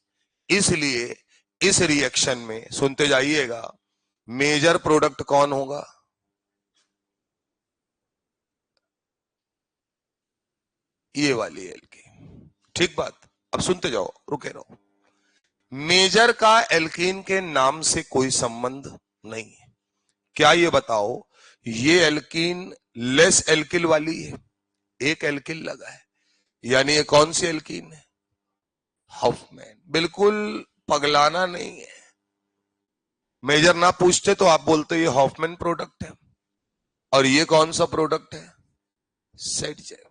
A: इसलिए इस रिएक्शन में सुनते जाइएगा, मेजर प्रोडक्ट कौन होगा, ये वाली एल्कीन। ठीक बात, अब सुनते जाओ, रुके रहो। मेजर का एल्कीन के नाम से कोई संबंध नहीं है। क्या ये बताओ, ये एल्कीन लेस एल्किल वाली है, एक एल्किल लगा है, यानी ये कौन सी एल्कीन है, हॉफमैन। बिल्कुल पगलाना नहीं है, मेजर ना पूछते तो आप बोलते ये हॉफमैन प्रोडक्ट है, और ये कौन सा प्रोडक्ट है, सेटजेफ।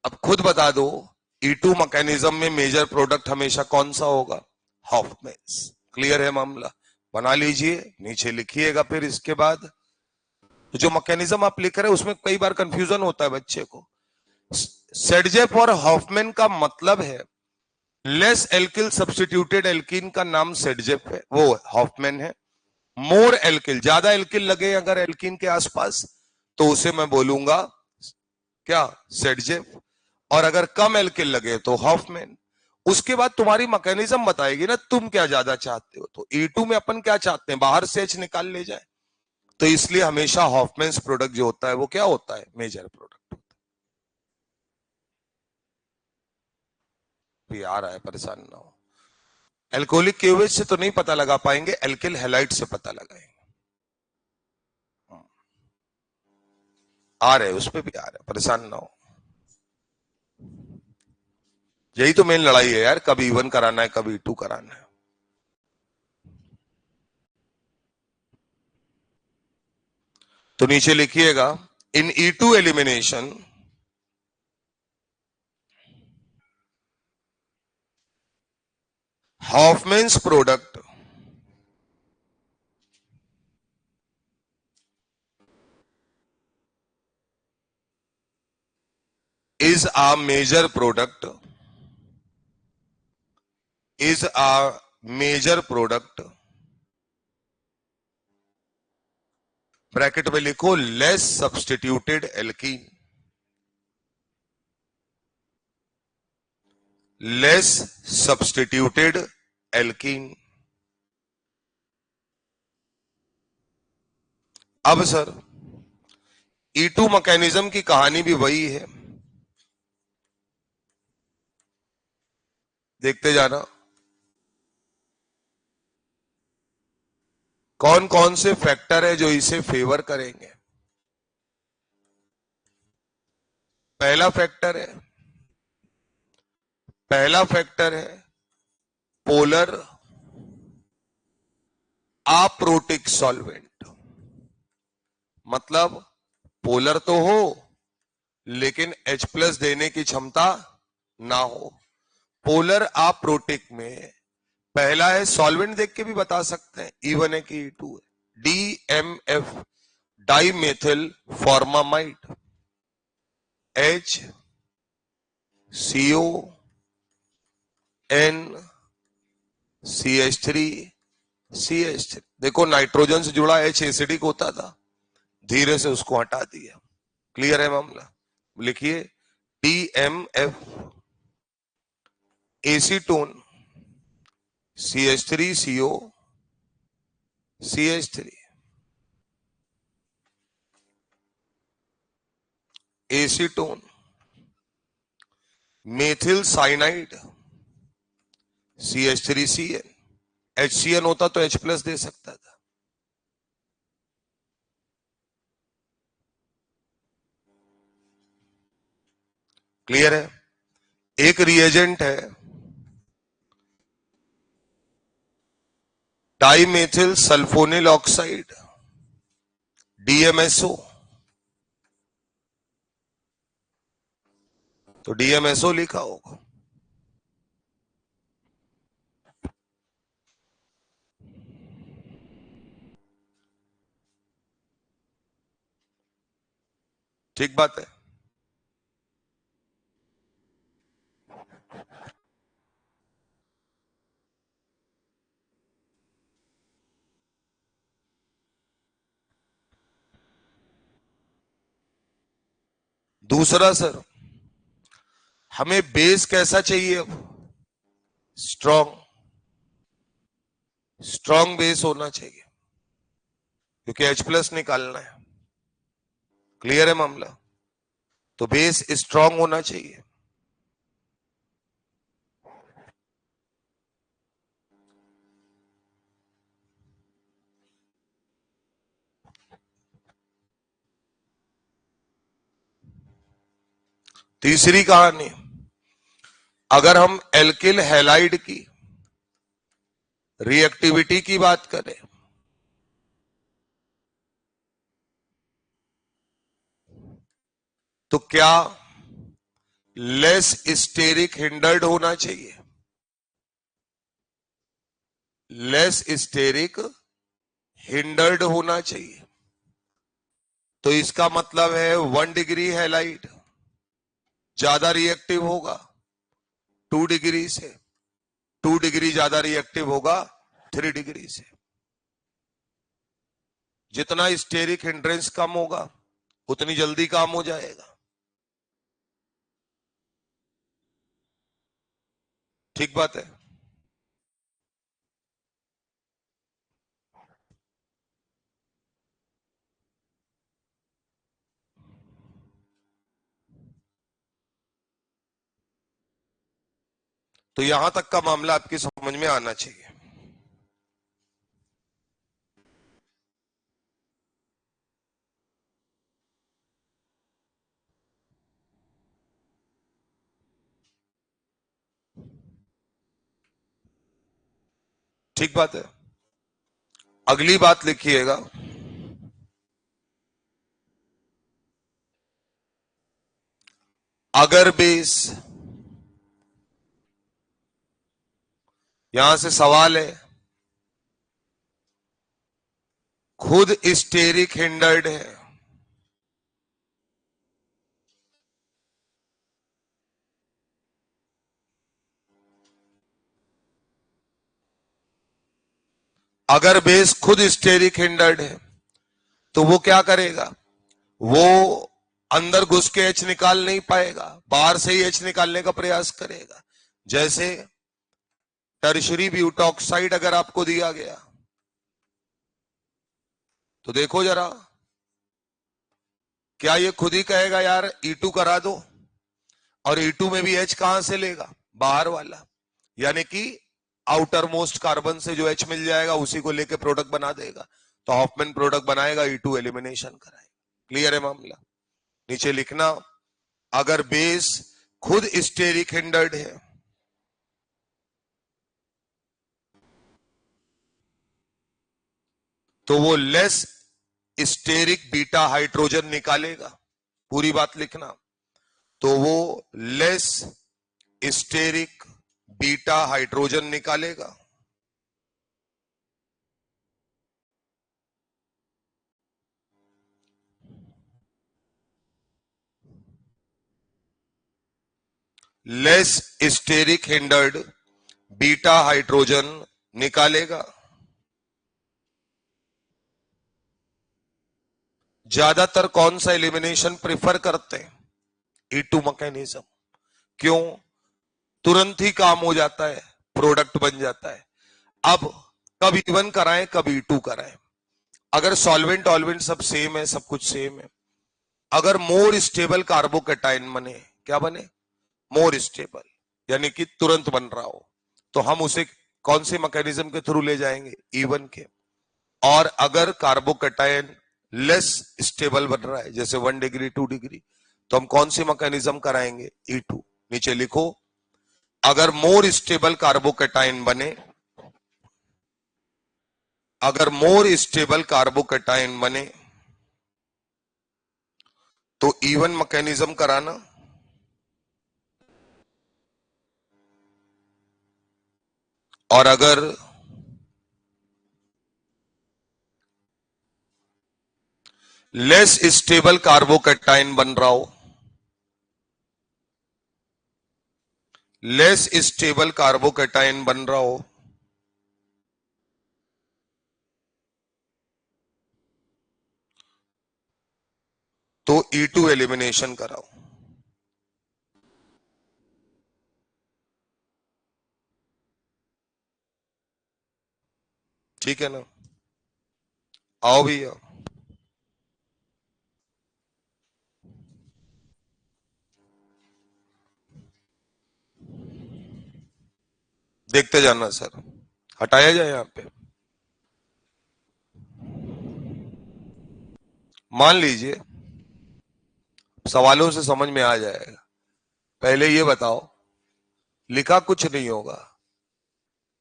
A: अब खुद बता दो E2 मैकेनिज्म में मेजर प्रोडक्ट हमेशा कौन सा होगा? हॉफमैन्स। क्लियर है मामला? बना लीजिए, नीचे लिखिएगा। फिर इसके बाद जो मैकेनिज्म आप लिख रहे हैं उसमें कई बार कंफ्यूजन होता है बच्चे को। सेडजेफ और हॉफमैन का मतलब है लेस एल्किल सब्स्टिट्यूटेड एल्कीन का नाम सेडजेफ है, वो हॉफमैन है। मोर एल्किल, ज्यादा एल्किल लगे अगर एल्कीन के आसपास तो उसे मैं बोलूंगा क्या? सेडजेफ। और अगर कम एल्किल लगे तो हॉफमैन। उसके बाद तुम्हारी मैकेनिज्म बताएगी ना तुम क्या ज्यादा चाहते हो। तो E2 में अपन क्या चाहते हैं? बाहर से H निकाल ले जाए, तो इसलिए हमेशा हॉफमैन्स प्रोडक्ट जो होता है वो क्या होता है? मेजर प्रोडक्ट होता है। ये आ रहा है, परेशान ना हो। एल्कोहलिक क्लीवेज से तो नहीं पता लगा पाएंगे, एल्किल हैलाइड से पता लगाएंगे। आ रहे, उस पर भी आ रहे, परेशान ना हो। यही तो मेन लड़ाई है यार, कब E1 कराना है कब E2 कराना है। तो नीचे लिखिएगा, इन E2 elimination Hoffman's product is a major product, is a major product, bracket में लिखो less substituted alkene, less substituted alkene. अब सर E2 मैकेनिज्म की कहानी भी वही है, देखते जाना। कौन कौन से फैक्टर है जो इसे फेवर करेंगे? पहला फैक्टर है, पहला फैक्टर है पोलर अप्रोटिक सॉल्वेंट। मतलब पोलर तो हो लेकिन H+ देने की क्षमता ना हो। पोलर अप्रोटिक में पहला है, सॉल्वेंट देख के भी बता सकते हैं E1 है कि E2 है, DMF, dimethyl formamide, HCON, CH3CH3। देखो नाइट्रोजन से जुड़ा H एसिडिक होता था, धीरे से उसको हटा दिया। क्लियर है मामला? लिखिए DMF, acetone, CH3CO, CH3, acetone, methyl cyanide, CH3CN। HCN होता तो H+ दे सकता था। क्लियर है? एक रिएजेंट है डाइमेथिल सल्फोनिल ऑक्साइड, DMSO। तो DMSO लिखा होगा। ठीक बात है। दूसरा सर, हमें बेस कैसा चाहिए? अब स्ट्रॉन्ग, स्ट्रॉन्ग बेस होना चाहिए क्योंकि H+ निकालना है। क्लियर है मामला? तो बेस स्ट्रॉन्ग होना चाहिए। तीसरी कहानी, अगर हम एल्किल हैलाइड की रिएक्टिविटी की बात करें तो क्या लेस स्टेरिक हिंडर्ड होना चाहिए, लेस स्टेरिक हिंडर्ड होना चाहिए। तो इसका मतलब है 1 डिग्री हैलाइड ज्यादा रिएक्टिव होगा 2 डिग्री से, 2 डिग्री ज्यादा रिएक्टिव होगा 3 डिग्री से। जितना स्टेरिक हिंड्रेंस कम होगा उतनी जल्दी काम हो जाएगा। ठीक बात है। तो यहां तक का मामला आपकी समझ में आना चाहिए। ठीक बात है। अगली बात लिखिएगा, अगर बेस, यहां से सवाल है, खुद स्टेरिक हिंडर्ड है, अगर बेस खुद स्टेरिक हिंडर्ड है तो वो क्या करेगा, वो अंदर घुस के एच निकाल नहीं पाएगा, बाहर से ही एच निकालने का प्रयास करेगा। जैसे टर्शरी ब्यूटॉक्साइड अगर आपको दिया गया तो देखो जरा, क्या ये खुद ही कहेगा यार E2 करा दो, और E2 में भी H कहां से लेगा, बाहर वाला, यानी कि आउटर मोस्ट कार्बन से जो H मिल जाएगा उसी को लेके प्रोडक्ट बना देगा। तो हॉफमैन प्रोडक्ट बनाएगा, E2 एलिमिनेशन कराएगा। क्लियर है मामला। नीचे लिखना, अगर बेस खुद स्टेरिक हिंडर्ड है तो वो लेस स्टेरिक बीटा हाइड्रोजन निकालेगा। पूरी बात लिखना, तो वो लेस स्टेरिक बीटा हाइड्रोजन निकालेगा। Less steric hindered beta hydrogen निकालेगा। ज्यादातर कौन सा एलिमिनेशन प्रिफर करते हैं, E2 मैकेनिज्म। क्यों, तुरंत ही काम हो जाता है, प्रोडक्ट बन जाता है। अब कब E1 कराएं कब E2 कराएं, अगर सॉल्वेंट ऑल्वेंट सब सेम है, सब कुछ सेम है, अगर मोर स्टेबल कार्बोकेटाइन बने, क्या बने, मोर स्टेबल, यानी कि तुरंत बन रहा हो, तो हम उसे कौन से मैकेनिज्म के थ्रू ले जाएंगे, E1 के। और अगर कार्बोकेटाइन लेस स्टेबल बन रहा है, जैसे 1 डिग्री 2 डिग्री, तो हम कौन सी मैकेनिज्म कराएंगे, E2। नीचे लिखो, अगर मोर स्टेबल कार्बोकेटाइन बने, अगर मोर स्टेबल कार्बोकेटाइन बने तो E1 मैकेनिज्म कराना, और अगर लेस स्टेबल कार्बोकेटाइन बन रहा हो, लेस स्टेबल कार्बोकेटाइन बन रहा हो, तो E2 एलिमिनेशन कराओ। ठीक है ना, आओ भैया। देखते जाना सर, हटाया जाए यहां पे। मान लीजिए सवालों से समझ में आ जाएगा। पहले ये बताओ, लिखा कुछ नहीं होगा,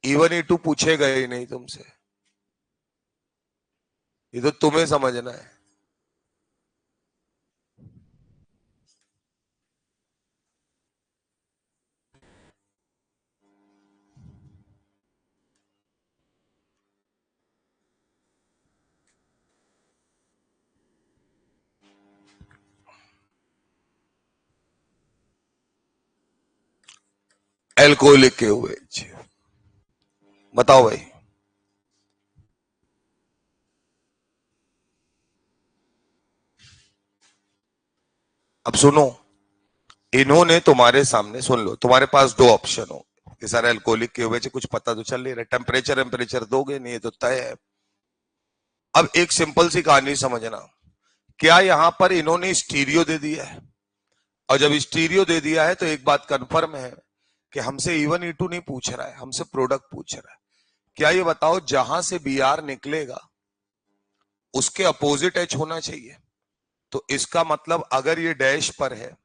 A: E1 E2 पूछेगा ही नहीं तुमसे, ये तो तुम्हें समझना है। Alcoholic KOH। बताओ भाई। अब सुनो, इन्होंने तुम्हारे सामने, सुन लो, तुम्हारे पास दो ऑप्शन हो कि सर एल्कोहलिक KOH कुछ पता तो चल नहीं रहा, टेम्परेचर दोगे नहीं, ये तो तय है। अब एक सिंपल सी कहानी समझना, क्या यहां पर इन्होंने स्टीरियो दे दिया है? और जब स्टीरियो दे दिया है तो एक बात कंफर्म है कि हमसे E1 E2 नहीं पूछ रहा है, हमसे प्रोडक्ट पूछ रहा है। क्या ये बताओ, जहां से BR निकलेगा उसके अपोजिट H होना चाहिए। तो इसका मतलब अगर ये डैश पर है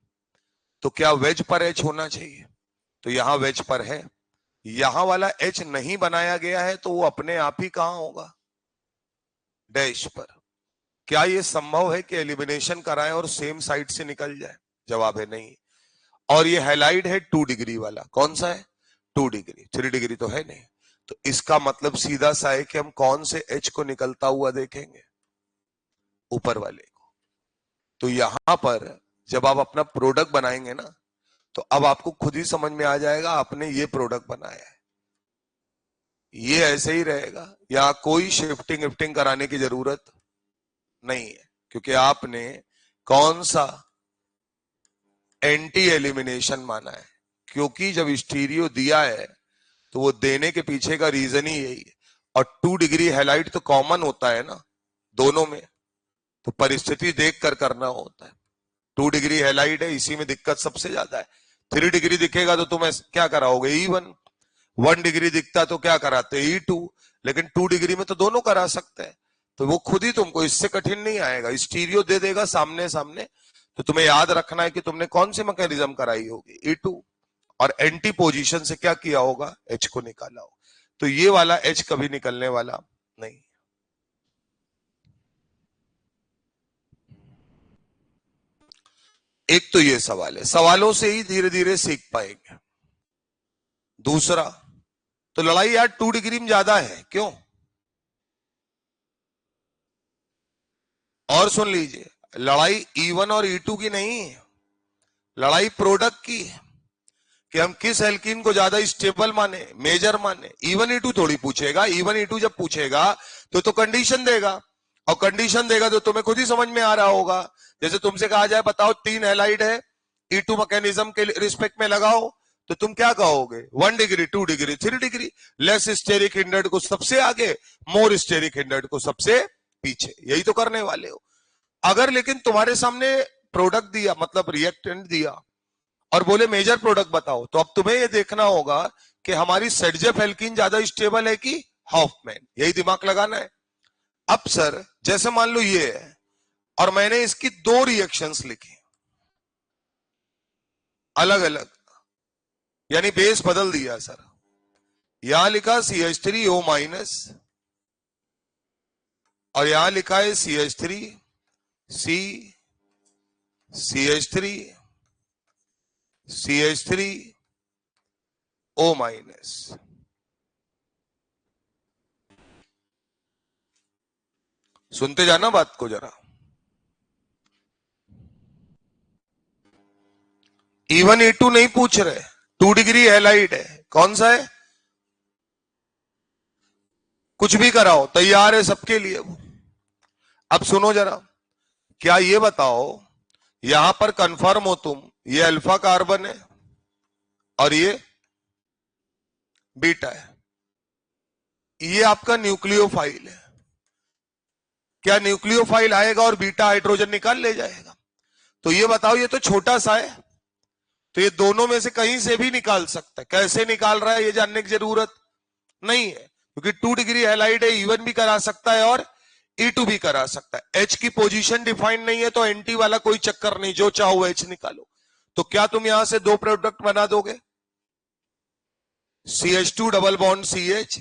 A: तो क्या वेज पर H होना चाहिए? तो यहां वेज पर है, यहां वाला H नहीं बनाया गया है तो वो अपने आप ही कहां होगा? डैश पर। क्या ये संभव है कि एलिमिनेशन कराएं और सेम साइड से निकल जाए? जवाब है नहीं। और ये हाईलाइट है 2 डिग्री वाला, कौन सा है? 2 डिग्री, 3 डिग्री तो है नहीं। तो इसका मतलब सीधा सा है कि हम कौन से H को निकलता हुआ देखेंगे? ऊपर वाले को। तो यहां पर जब आप अपना प्रोडक्ट बनाएंगे ना, तो अब आपको खुद ही समझ में आ जाएगा आपने ये प्रोडक्ट बनाया है, ये ऐसे ही रहेगा, या कोई शिफ्टिंग विफ्टिंग कराने की जरूरत नहीं है, क्योंकि आपने कौन सा एंटी एलिमिनेशन माना है। क्योंकि जब स्टीरियो दिया है तो वो देने के पीछे का रीजन ही यही है। और 2 डिग्री हाईलाइट तो कॉमन होता है ना दोनों में, तो परिस्थिति देख कर करना होता है। 2 डिग्री हाईलाइट है, इसी में दिक्कत सबसे ज्यादा है। 3 डिग्री दिखेगा तो तुम क्या कराओगे? E1। 1 डिग्री दिखता तो क्या कराते? E2। लेकिन 2 डिग्री में तो दोनों करा सकते हैं, तो वो खुद ही तुमको, इससे कठिन नहीं आएगा, स्टीरियो दे देगा सामने सामने। तो तुम्हें याद रखना है कि तुमने कौन सी मैकेनिज्म कराई होगी? E2। और एंटी पोजीशन से क्या किया होगा? H को निकाला होगा। तो ये वाला H कभी निकलने वाला नहीं। एक तो ये सवाल है, सवालों से ही धीरे धीरे सीख पाएंगे। दूसरा, तो लड़ाई यार 2 डिग्री में ज्यादा है क्यों? और सुन लीजिए, लड़ाई E1 और E2 की नहीं है, लड़ाई प्रोडक्ट की है कि हम किस एल्कीन को ज्यादा स्टेबल माने, मेजर माने। E1 E2 थोड़ी पूछेगा। E1 E2 जब पूछेगा तो कंडीशन देगा, और कंडीशन देगा तो तुम्हें खुद ही समझ में आ रहा होगा। जैसे तुमसे कहा जाए बताओ 3 हैलाइड है, E2 मैकेनिज्म के रिस्पेक्ट में लगाओ, तो तुम क्या कहोगे? 1 degree, 2 degree, 3 degree. Less steric hindered को सबसे आगे, मोर स्टेरिक हिंडर्ड को सबसे पीछे, यही तो करने वाले हो। अगर लेकिन तुम्हारे सामने प्रोडक्ट दिया, मतलब रिएक्टेंट दिया, और बोले मेजर प्रोडक्ट बताओ, तो अब तुम्हें यह देखना होगा कि हमारी सेडजेफ एल्कीन ज्यादा स्टेबल है कि हॉफमैन, यही दिमाग लगाना है। अब सर जैसे मान लो ये है और मैंने इसकी 2 रिएक्शंस लिखी अलग अलग, यानी बेस बदल दिया सर। यहां लिखा CH3O- और यहां लिखा है CH3 C CH3 CH3O-। सुनते जाना बात को जरा। E1 E2 नहीं पूछ रहे, 2 डिग्री हैलाइड है, कौन सा है? कुछ भी कराओ, तैयार है सबके लिए वो। अब सुनो जरा, क्या ये बताओ, यहां पर कंफर्म हो तुम, ये अल्फा कार्बन है और ये बीटा है, ये आपका न्यूक्लियोफाइल है। क्या न्यूक्लियोफाइल आएगा और बीटा हाइड्रोजन निकाल ले जाएगा? तो ये बताओ, ये तो छोटा सा है, तो ये दोनों में से कहीं से भी निकाल सकता है। कैसे निकाल रहा है ये जानने की जरूरत नहीं है, क्योंकि 2 डिग्री हैलाइड है, E1 भी करा सकता है और E2 भी करा सकता है। H की पोजीशन डिफाइंड नहीं है तो एंटी वाला कोई चक्कर नहीं, जो चाहो H निकालो। तो क्या तुम यहां से 2 प्रोडक्ट बना दोगे? CH2 double bond CH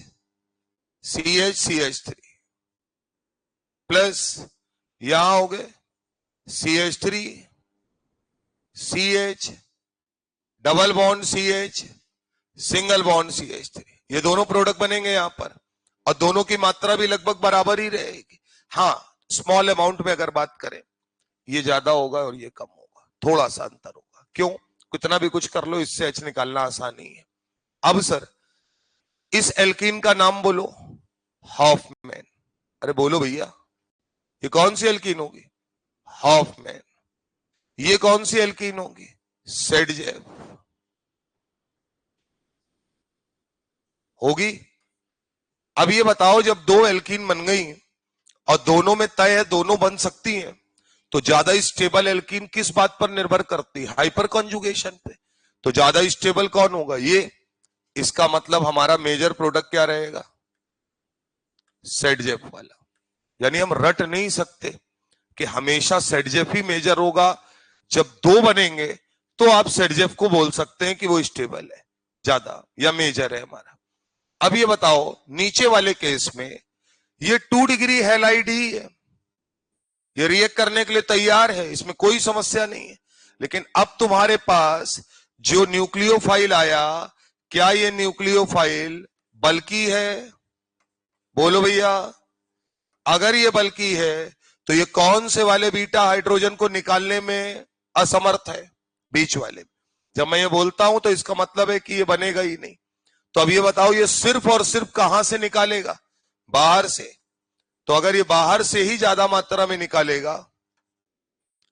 A: CH3 plus यहां हो गए CH3 CH double bond CH single bond CH3। ये दोनों प्रोडक्ट बनेंगे यहां पर, और दोनों की मात्रा भी लगभग बराबर ही रहेगी। हाँ, स्मॉल अमाउंट में अगर बात करें, ये ज्यादा होगा और ये कम होगा, थोड़ा सा अंतर होगा। क्यों? कितना भी कुछ कर लो, इससे H निकालना आसान नहीं है। अब सर इस एल्कीन का नाम बोलो, हॉफमैन। अरे बोलो भैया, ये कौन सी एल्कीन होगी? हॉफमैन। ये कौन सी एल्कीन होगी? सेडजेफ होगी। अब ये बताओ, जब दो एल्कीन बन गई और दोनों में तय है दोनों बन सकती हैं, तो ज्यादा स्टेबल एल्कीन किस बात पर निर्भर करती है? हाइपर कॉन्जुगेशन पे। तो ज्यादा स्टेबल कौन होगा? ये। इसका मतलब हमारा मेजर प्रोडक्ट क्या रहेगा? सेडजेफ वाला। यानी हम रट नहीं सकते कि हमेशा सेडजेफ ही मेजर होगा। जब दो बनेंगे तो आप सेडजेफ को बोल सकते हैं कि वो स्टेबल है ज्यादा या मेजर है हमारा। अब ये बताओ, नीचे वाले केस में ये 2 डिग्री हैलाइड ही है, ये रिएक्ट करने के लिए तैयार है, इसमें कोई समस्या नहीं है। लेकिन अब तुम्हारे पास जो न्यूक्लियोफाइल आया, क्या ये न्यूक्लियोफाइल बल्कि है? बोलो भैया। अगर ये बल्कि है तो ये कौन से वाले बीटा हाइड्रोजन को निकालने में असमर्थ है? बीच वाले। जब मैं ये बोलता हूं तो इसका मतलब है कि ये बनेगा ही नहीं। तो अब ये बताओ, ये सिर्फ और सिर्फ कहां से निकालेगा? बाहर से। तो अगर ये बाहर से ही ज्यादा मात्रा में निकालेगा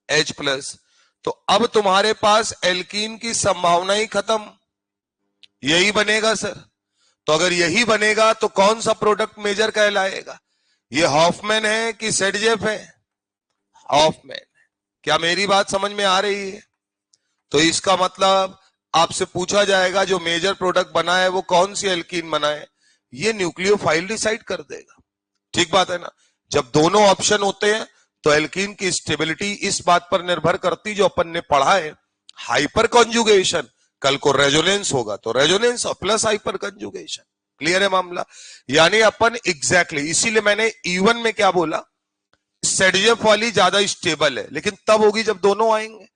A: H+, तो अब तुम्हारे पास एल्कीन की संभावना ही खत्म। यही बनेगा सर। तो अगर यही बनेगा तो कौन सा प्रोडक्ट मेजर कहलाएगा? ये हॉफमैन है कि सेडजेफ है? हॉफमैन। क्या मेरी बात समझ में आ रही है? तो इसका मतलब आपसे पूछा जाएगा जो मेजर प्रोडक्ट बना है वो कौन सी एल्कीन बना है, ये न्यूक्लियोफाइल डिसाइड कर देगा। ठीक बात है ना? जब दोनों ऑप्शन होते हैं तो एल्कीन की स्टेबिलिटी इस बात पर निर्भर करती, जो अपन ने पढ़ा है, हाइपर कॉन्जुगेशन। कल को रेजोनेंस होगा तो रेजोनेंस और प्लस हाइपर कॉन्जुगेशन। क्लियर है मामला? यानी अपन एग्जैक्टली इसीलिए मैंने E1 में क्या बोला, सेडजेफ वाली ज्यादा स्टेबल है, लेकिन तब होगी जब दोनों आएंगे।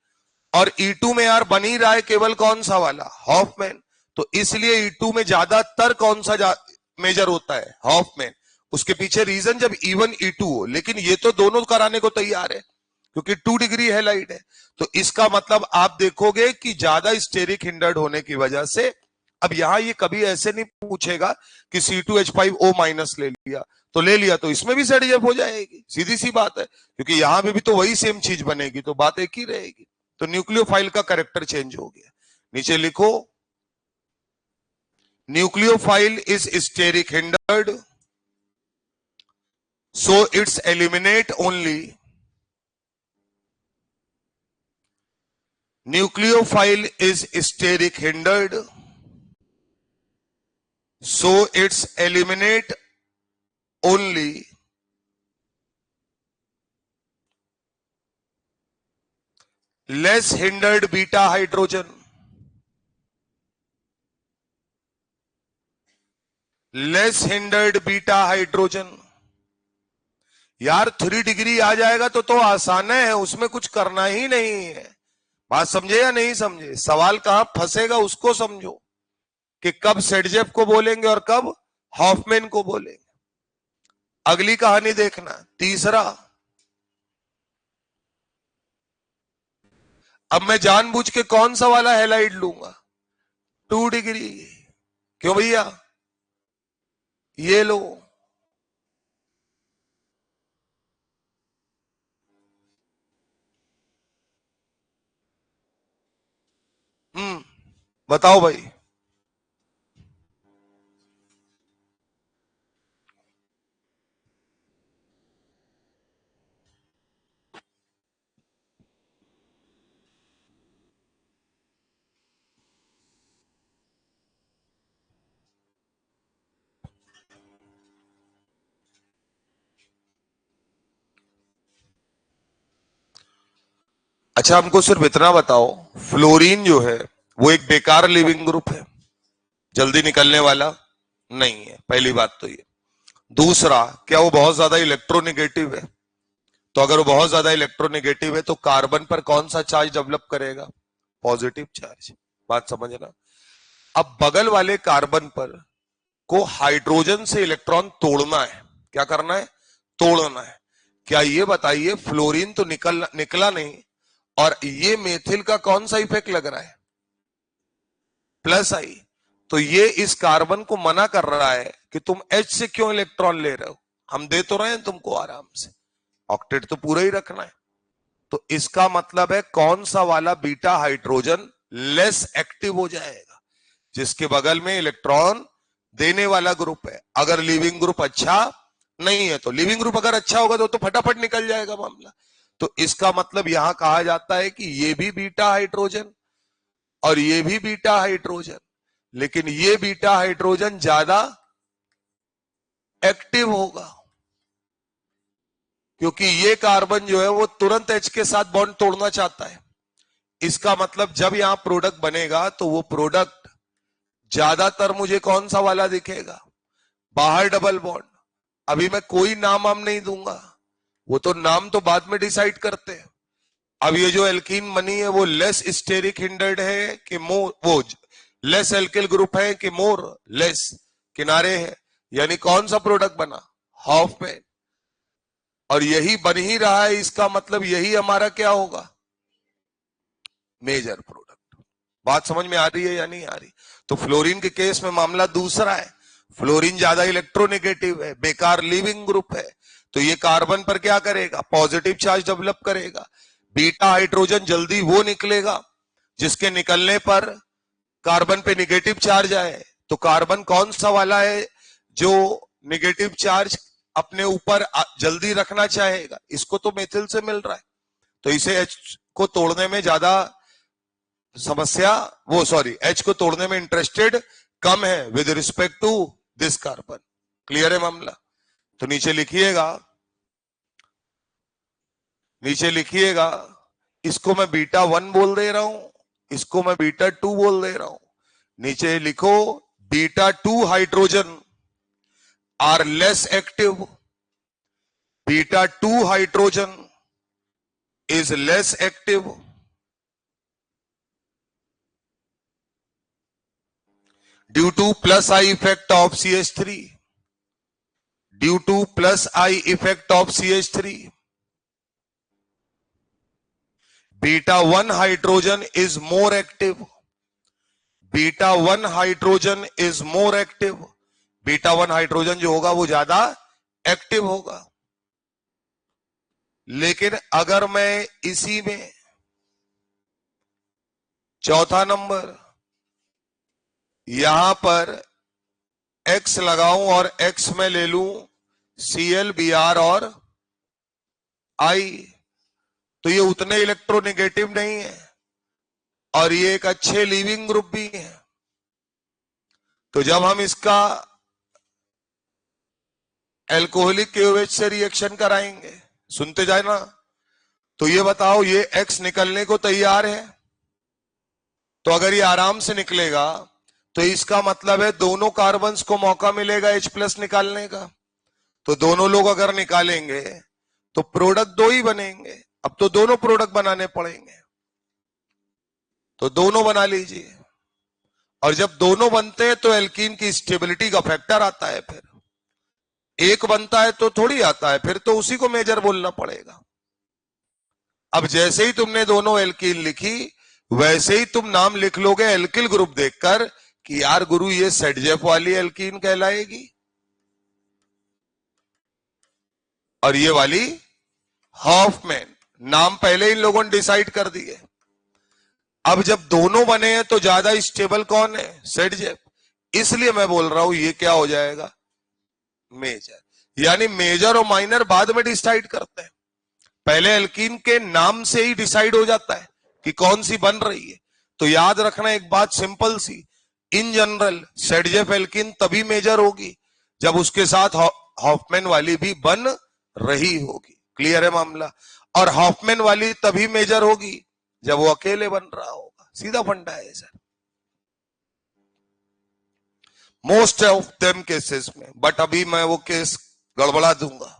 A: और E2 में यार बन ही रहा है केवल कौन सा वाला? हॉफमैन। तो इसलिए E2 में ज्यादातर कौन सा मेजर होता है? हॉफमैन। उसके पीछे रीजन, जब E1 E2 हो, लेकिन ये तो दोनों कराने को तैयार है क्योंकि 2 डिग्री हैलाइड है। तो इसका मतलब आप देखोगे कि ज्यादा स्टेरिक हिंडर्ड होने की वजह से, अब यहां ये कभी ऐसे नहीं पूछेगा कि C2H5O- ले लिया तो ले लिया, तो इसमें भी सेडजेफ हो जाएगी, सीधी सी बात है, क्योंकि यहां पे भी तो वही सेम चीज बनेगी, तो बात एक ही रहेगी। तो न्यूक्लियोफाइल का कैरेक्टर चेंज हो गया। नीचे लिखो, nucleophile is steric hindered, so it's eliminate only. Nucleophile is steric hindered, so it's eliminate only less hindered beta hydrogen, less hindered beta hydrogen। यार 3 डिग्री आ जाएगा तो आसान है, उसमें कुछ करना ही नहीं है। बात समझे या नहीं समझे? सवाल कहां फंसेगा उसको समझो, कि कब सेडजेफ को बोलेंगे और कब हॉफमैन को बोलेंगे। अगली कहानी देखना, तीसरा। अब मैं जानबूझ के कौन सा वाला हैलाइड लूंगा? 2 डिग्री। क्यों भैया? ये लो। बताओ भाई। अच्छा, हमको सिर्फ इतना बताओ, फ्लोरीन जो है वो एक बेकार लिविंग ग्रुप है, जल्दी निकलने वाला नहीं है, पहली बात तो ये। दूसरा, क्या वो बहुत ज्यादा इलेक्ट्रोनेगेटिव है? तो अगर वो बहुत ज्यादा इलेक्ट्रोनेगेटिव है तो कार्बन पर कौन सा चार्ज डेवलप करेगा? Positive charge. बात समझना। अब बगल वाले कार्बन पर को हाइड्रोजन से इलेक्ट्रॉन तोड़ना है। क्या करना है? तोड़ना है। क्या ये बताइए, फ्लोरीन तो निकला नहीं, और ये मेथिल का कौन सा इफेक्ट लग रहा है? प्लस आई। तो ये इस कार्बन को मना कर रहा है कि तुम H से क्यों इलेक्ट्रॉन ले रहे हो, हम दे तो रहे हैं तुमको आराम से, ऑक्टेट तो पूरा ही रखना है। तो इसका मतलब है कौन सा वाला बीटा हाइड्रोजन लेस एक्टिव हो जाएगा, जिसके बगल में इलेक्ट्रॉन देने वाला ग्रुप है। अगर लिविंग ग्रुप अच्छा नहीं है, तो लिविंग ग्रुप अगर अच्छा होगा तो फटाफट निकल जाएगा मामला। तो इसका मतलब यहां कहा जाता है कि ये भी बीटा हाइड्रोजन और ये भी बीटा हाइड्रोजन, लेकिन ये बीटा हाइड्रोजन ज्यादा एक्टिव होगा, क्योंकि ये कार्बन जो है वो तुरंत H के साथ बॉन्ड तोड़ना चाहता है। इसका मतलब जब यहां प्रोडक्ट बनेगा तो वो प्रोडक्ट ज्यादातर मुझे कौन सा वाला दिखेगा, बाहर डबल बॉन्ड। अभी मैं कोई नाम हम नहीं दूंगा, वो तो नाम तो बाद में डिसाइड करते हैं। अब ये जो एल्कीन बनी है वो लेस स्टेरिक हिंडर्ड है कि मोर, वो लेस एल्किल ग्रुप है कि मोर लेस किनारे है, यानी कौन सा प्रोडक्ट बना, हॉफमैन। और यही बन ही रहा है, इसका मतलब यही हमारा क्या होगा, मेजर प्रोडक्ट। बात समझ में आ रही है या नहीं आ रही? तो फ्लोरीन के केस में मामला दूसरा है, फ्लोरीन ज्यादा इलेक्ट्रोनेगेटिव है, बेकार लिविंग ग्रुप है, तो ये कार्बन पर क्या करेगा, पॉजिटिव चार्ज डेवलप करेगा। बीटा हाइड्रोजन जल्दी वो निकलेगा जिसके निकलने पर कार्बन पे निगेटिव चार्ज आए। तो कार्बन कौन सा वाला है जो निगेटिव चार्ज अपने ऊपर जल्दी रखना चाहेगा, इसको तो मेथिल से मिल रहा है, तो इसे H को तोड़ने में ज्यादा समस्या, वो सॉरी H को तोड़ने में इंटरेस्टेड कम है with respect to this carbon. Clear है मामला? तो नीचे लिखिएगा, नीचे लिखिएगा, इसको मैं बीटा 1 बोल दे रहा हूं, इसको मैं बीटा 2 बोल दे रहा हूं। नीचे लिखो beta 2 hydrogen are less active, beta 2 hydrogen is less active due to plus I effect of CH3, due to plus I effect of CH3. Beta 1 hydrogen is more active, beta 1 hydrogen is more active, beta 1 hydrogen जो होगा वो ज्यादा active होगा। लेकिन अगर मैं इसी में चौथा नंबर यहां पर X लगाऊं और X में ले लूं Cl, Br और I, तो ये उतने इलेक्ट्रोनेगेटिव नहीं है और ये एक अच्छे लीविंग ग्रुप भी है। तो जब हम इसका एल्कोहलिक KOH से रिएक्शन कराएंगे, सुनते जाए ना, तो ये बताओ ये X निकलने को तैयार है, तो अगर ये आराम से निकलेगा तो इसका मतलब है दोनों कार्बन्स को मौका मिलेगा H+ निकालने का। तो दोनों लोग अगर निकालेंगे तो प्रोडक्ट दो ही बनेंगे, अब तो दोनों प्रोडक्ट बनाने पड़ेंगे, तो दोनों बना लीजिए। और जब दोनों बनते हैं तो एल्कीन की स्टेबिलिटी का फैक्टर आता है, फिर एक बनता है तो थोड़ी आता है, फिर तो उसी को मेजर बोलना पड़ेगा। अब जैसे ही तुमने दोनों एल्कीन लिखी वैसे ही तुम नाम लिख लोगे एल्किल ग्रुप देखकर कि यार गुरु ये सेडजेफ वाली एल्कीन कहलाएगी और ये वाली हॉफमैन। नाम पहले इन लोगों ने डिसाइड कर दिए। अब जब दोनों बने हैं तो ज्यादा स्टेबल कौन है, सेडजेफ। इसलिए मैं बोल रहा हूं ये क्या हो जाएगा, मेजर। यानी मेजर और माइनर बाद में डिसाइड करते हैं, पहले एल्कीन के नाम से ही डिसाइड हो जाता है कि कौन सी बन रही है। तो याद रखना एक बात सिंपल सी, इन जनरल सेडजेफ एल्कीन तभी मेजर होगी जब उसके साथ हॉफमैन वाली भी बन रही होगी। क्लियर है मामला? और हॉफमैन वाली तभी मेजर होगी जब वो अकेले बन रहा होगा। सीधा फंडा है sir, most of them cases में, बट अभी मैं वो केस गड़बड़ा दूंगा।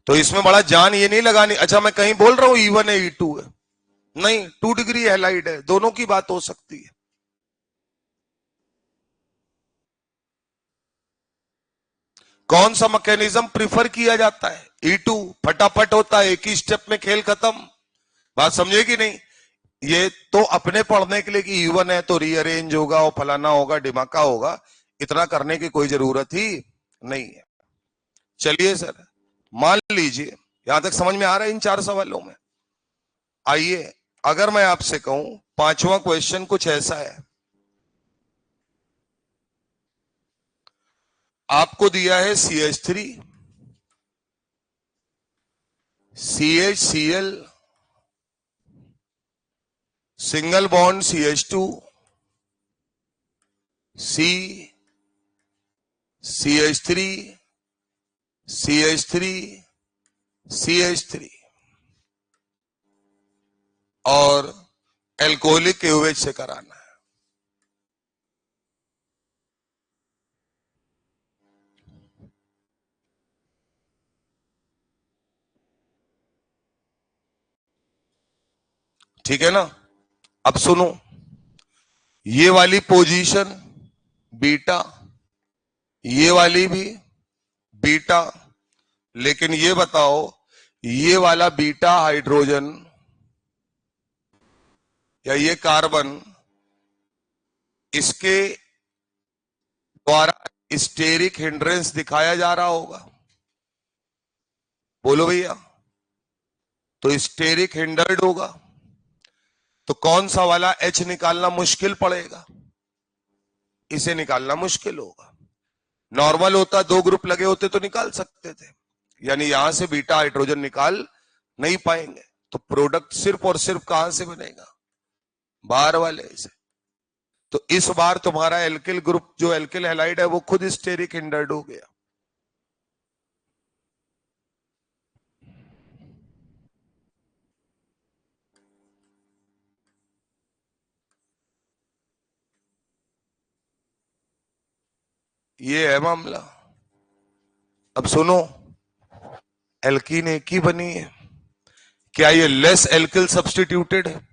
A: तो इसमें बड़ा जान ये नहीं लगानी, अच्छा मैं कहीं बोल रहा हूं E1 है E2 है, नहीं, 2 डिग्री हैलाइड है, दोनों की बात हो सकती है। कौन सा मैकेनिज्म प्रिफर किया जाता है, E2 फटाफट होता है, एक ही स्टेप में खेल खत्म। बात समझे कि नहीं? ये तो अपने पढ़ने के लिए कि इवन है तो रीअरेंज होगा और फलाना होगा डिमाका होगा, इतना करने की कोई जरूरत ही नहीं है। चलिए सर, मान लीजिए यहां तक समझ में आ रहा है इन 4 सवालों में। आइए, अगर मैं आपसे कहूं 5वां क्वेश्चन कुछ ऐसा है, आपको दिया है CH3 CHCl single bond CH2 C CH3 CH3 CH3 और एल्कोहलिक KOH से कराना है। ठीक है ना? अब सुनो, ये वाली पोजीशन बीटा, ये वाली भी बीटा, लेकिन ये बताओ ये वाला बीटा हाइड्रोजन या ये कार्बन, इसके द्वारा स्टेरिक हिंड्रेंस दिखाया जा रहा होगा? बोलो भैया। तो स्टेरिक हिंडर्ड होगा, तो कौन सा वाला H निकालना मुश्किल पड़ेगा? इसे निकालना मुश्किल होगा। नॉर्मल होता 2 ग्रुप लगे होते तो निकाल सकते थे, यानी यहां से बीटा हाइड्रोजन निकाल नहीं पाएंगे। तो प्रोडक्ट सिर्फ और सिर्फ कहां से बनेगा? बाहर वाले से। तो इस बार तुम्हारा एल्किल ग्रुप जो एल्किल हैलाइड है वो खुद स्टेरिक हिंडर्ड हो गया। ये है मामला। अब सुनो, एल्कीन एक ही बनी है, क्या ये लेस एल्किल सब्स्टिट्यूटेड है?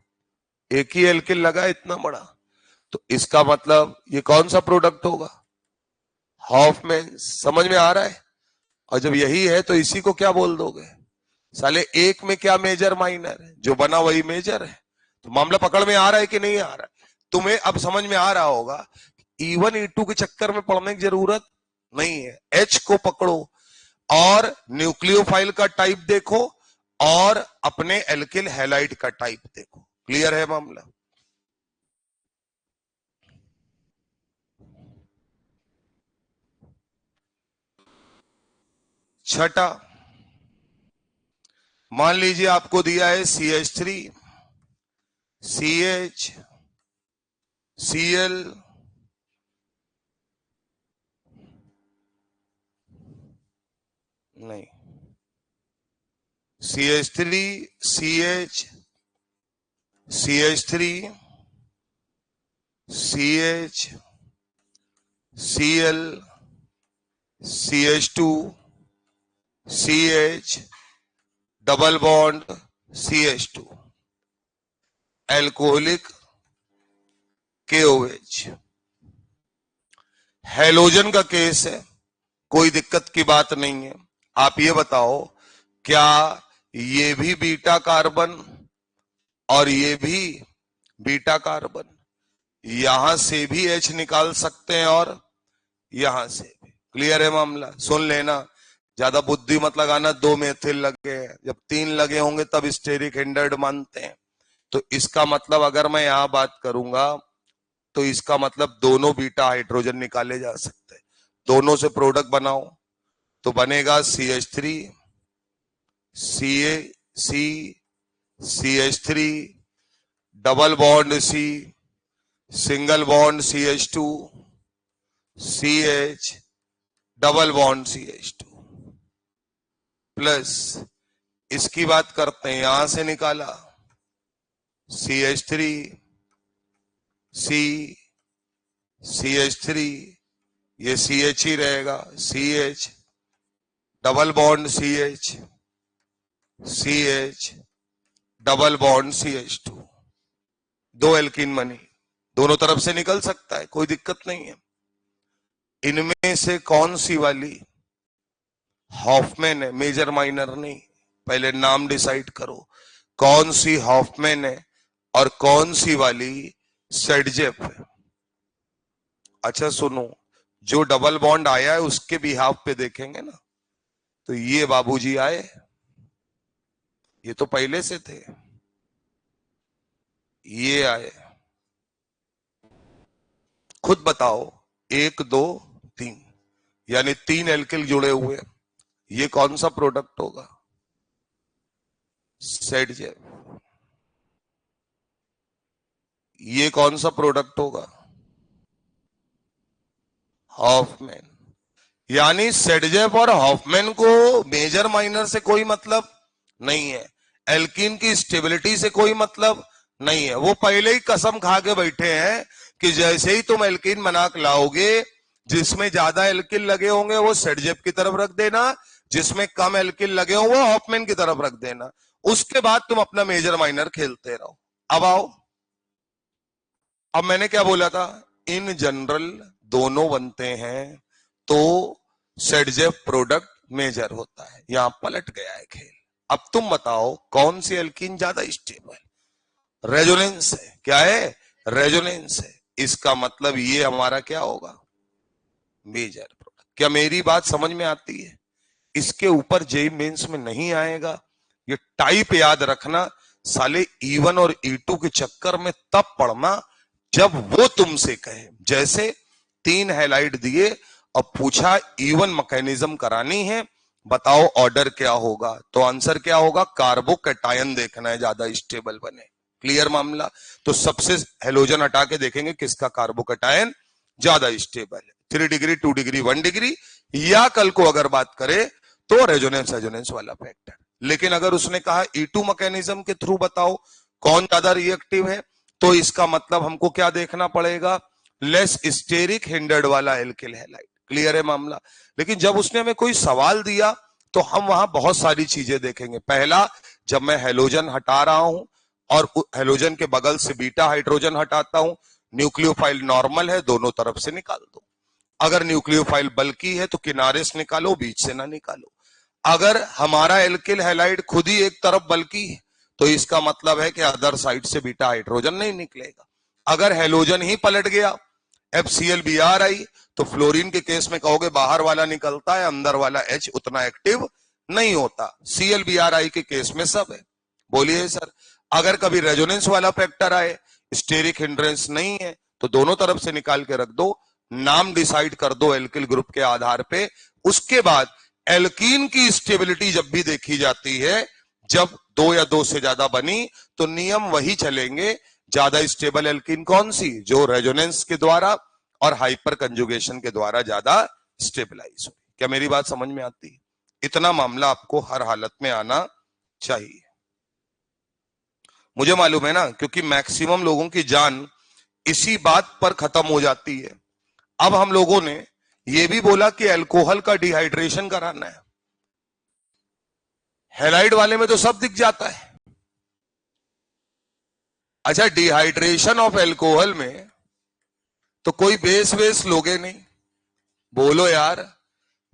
A: एक ही एल्किल लगा इतना बड़ा, तो इसका मतलब ये कौन सा प्रोडक्ट होगा? हॉफमैन। समझ में आ रहा है? और जब यही है तो इसी को क्या बोल दोगे? साले एक में क्या मेजर माइनर है, जो बना वही मेजर है। तो मामला पकड़ में आ रहा है कि नहीं आ रहा है? तुम्हें अब समझ में आ रहा होगा, E1 E2 के चक्कर में पढ़ने की जरूरत नहीं है। H को पकड़ो और न्यूक्लियोफाइल का टाइप देखो और अपने एल्किल हैलाइड का टाइप देखो। क्लियर है मामला? छठा, मान लीजिए आपको दिया है CH3 CH Cl नहीं, CH3 CH CH3 CH Cl CH2 CH double bond CH2 alcoholic KOH। Halogen का केस है, कोई दिक्कत की बात नहीं है। आप ये बताओ, क्या ये भी बीटा कार्बन और ये भी बीटा कार्बन, यहां से भी H निकाल सकते हैं और यहां से भी? क्लियर है मामला? सुन लेना, ज्यादा बुद्धि मत लगाना। 2 मेथिल लगे हैं, जब 3 लगे होंगे तब स्टेरिक हिंडर्ड मानते हैं। तो इसका मतलब अगर मैं यहां बात करूंगा तो इसका मतलब दोनों बीटा हाइड्रोजन निकाले जा सकते हैं। दोनों से प्रोडक्ट बनाओ तो बनेगा CH3 CH3 double bond C single bond CH2 CH double bond CH2 plus इसकी बात करते हैं, यहां से निकाला CH3 CH3, ये CH ही रहेगा, CH double bond CH double bond CH2। 2 alkene बनी, दोनों तरफ से निकल सकता है, कोई दिक्कत नहीं है। इनमें से कौन सी वाली हॉफमैन है, मेजर माइनर नहीं? पहले नाम डिसाइड करो। कौन सी हॉफमैन है और कौन सी वाली सेडजेफ है। अच्छा सुनो, जो डबल बॉन्ड आया है उसके बिहाफ पे देखेंगे ना, तो ये बाबूजी आए, ये तो पहले से थे, ये आए। खुद बताओ, 1 2 3, यानी 3 एल्किल जुड़े हुए, ये कौन सा प्रोडक्ट होगा? सेडजेफ। ये कौन सा प्रोडक्ट होगा? हॉफमैन। यानी सेडजेफ और हॉफमैन को मेजर माइनर से कोई मतलब नहीं है, एल्कीन की स्टेबिलिटी से कोई मतलब नहीं है। वो पहले ही कसम खा के बैठे हैं कि जैसे ही तुम एल्कीन बना के लाओगे, जिसमें ज्यादा एल्किल लगे होंगे वो सेडजेफ की तरफ रख देना, जिसमें कम एल्किल लगे होंगे वो हॉफमैन की तरफ रख देना। उसके बाद तुम अपना मेजर माइनर खेलते रहो। अब आओ, अब मैंने क्या बोला था? इन जनरल दोनों बनते हैं तो सेडजेफ प्रोडक्ट मेजर होता है। यहां पलट गया है खेल। अब तुम बताओ कौन सी एल्कीन ज्यादा स्टेबल? रेजोनेंस है। क्या है? रेजोनेंस है। इसका मतलब ये हमारा क्या होगा? Major product. क्या मेरी बात समझ में आती है? इसके ऊपर जेई मेंस में नहीं आएगा। ये टाइप याद रखना, साले E1 और E2 के चक्कर में तब पढ़ना जब वो तुमसे कहे। जैसे 3 हैलाइड दिए, अब पूछा E1 मैकेनिज्म करानी है, बताओ ऑर्डर क्या होगा? तो आंसर क्या होगा? कार्बोकैटायन देखना है ज्यादा स्टेबल बने। क्लियर मामला? तो सबसे हेलोजन हटा के देखेंगे किसका कार्बोकैटायन ज्यादा स्टेबल है। 3 डिग्री, 2 डिग्री, 1 डिग्री, या कल को अगर बात करें तो रेजोनेंस रेजोनेंस वाला फैक्टर। लेकिन अगर उसने कहा E2 मैकेनिज्म के थ्रू बताओ कौन ज्यादा रिएक्टिव है, तो इसका मतलब हमको क्या देखना पड़ेगा? लेस स्टेरिक हिंडर्ड वाला एल्किल हैलाइड। क्लियर है मामला? लेकिन जब उसने हमें कोई सवाल दिया तो हम वहां बहुत सारी चीजें देखेंगे। पहला, जब मैं हेलोजन हटा रहा हूं और हेलोजन के बगल से बीटा हाइड्रोजन हटाता हूं, न्यूक्लियोफाइल नॉर्मल है, दोनों तरफ से निकाल दो। अगर न्यूक्लियोफाइल बल्की है तो किनारे से निकालो, बीच से ना निकालो। अगर हमारा एल्किल हैलाइड खुद ही एक तरफ बल्की है तो इसका मतलब है कि अदर साइड से बीटा हाइड्रोजन नहीं निकलेगा। अगर हेलोजन ही पलट गया, FCl Br आई, तो फ्लोरीन के केस में कहोगे बाहर वाला निकलता है, अंदर वाला H उतना एक्टिव नहीं होता। Cl Br के केस में सब है। बोलिए सर, अगर कभी रेजोनेंस वाला फैक्टर आए, स्टेरिक हिंड्रेंस नहीं है, तो दोनों तरफ से निकाल के रख दो, नाम डिसाइड कर दो एल्किल ग्रुप के आधार पे। उसके बाद एल्कीन की स्टेबिलिटी जब भी देखी जाती है, जब 2 या 2 से ज्यादा बनी, तो नियम वही चलेंगे। ज्यादा स्टेबल एल्कीन कौन सी? जो रेजोनेंस के द्वारा और हाइपर कंजुगेशन के द्वारा ज्यादा स्टेबलाइज हो। क्या मेरी बात समझ में आती है? इतना मामला आपको हर हालत में आना चाहिए। मुझे मालूम है ना, क्योंकि मैक्सिमम लोगों की जान इसी बात पर खत्म हो जाती है। अब हम लोगों ने यह भी बोला कि अल्कोहल का डिहाइड्रेशन कराना है। हैलाइड वाले में तो सब दिख जाता है। अच्छा, डिहाइड्रेशन ऑफ अल्कोहल में तो कोई बेस वेस लोगे नहीं। बोलो यार,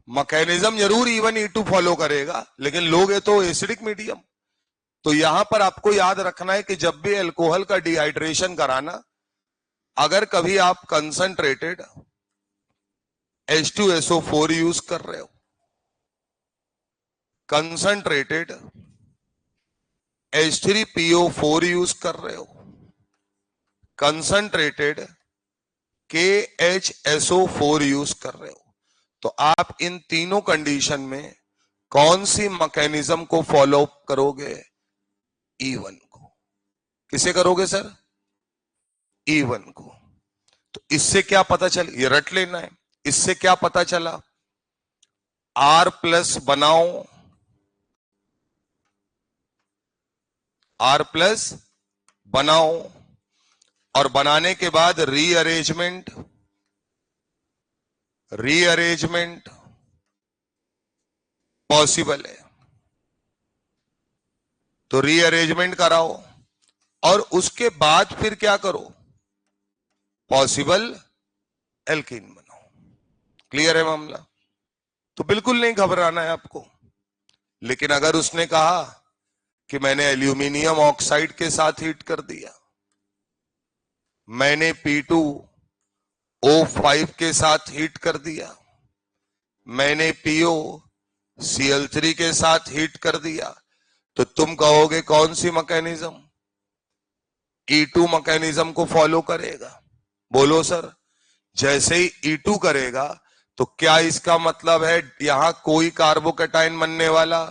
A: मैकेनिज्म जरूर E1 E2 फॉलो करेगा, लेकिन लोगे तो एसिडिक मीडियम। तो यहां पर आपको याद रखना है कि जब भी अल्कोहल का डिहाइड्रेशन कराना, अगर कभी आप कंसंट्रेटेड H2SO4 यूज कर रहे हो, कंसंट्रेटेड H3PO4 यूज कर रहे हो, कंसंट्रेटेड KHSO4 यूज कर रहे हो, तो आप इन तीनों कंडीशन में कौन सी मैकेनिज्म को फॉलो करोगे? E1 को। किसे करोगे सर? E1 को। तो इससे क्या पता चल, ये रट लेना है, इससे क्या पता चला? R प्लस बनाओ, R प्लस बनाओ, और बनाने के बाद रीअरेंजमेंट, रीअरेंजमेंट पॉसिबल है, तो रीअरेंजमेंट कराओ, और उसके बाद फिर क्या करो? पॉसिबल एल्कीन बनाओ। क्लियर है मामला? तो बिल्कुल नहीं घबराना है आपको। लेकिन अगर उसने कहा कि मैंने एल्यूमिनियम ऑक्साइड के साथ हीट कर दिया, मैंने P2O5 के साथ हीट कर दिया, मैंने POCl3 के साथ हीट कर दिया, तो तुम कहोगे कौन सी मैकेनिज्म E2 मैकेनिज्म को फॉलो करेगा? बोलो सर। जैसे ही E2 करेगा तो क्या इसका मतलब है यहां कोई कार्बोकेटाइन बनने वाला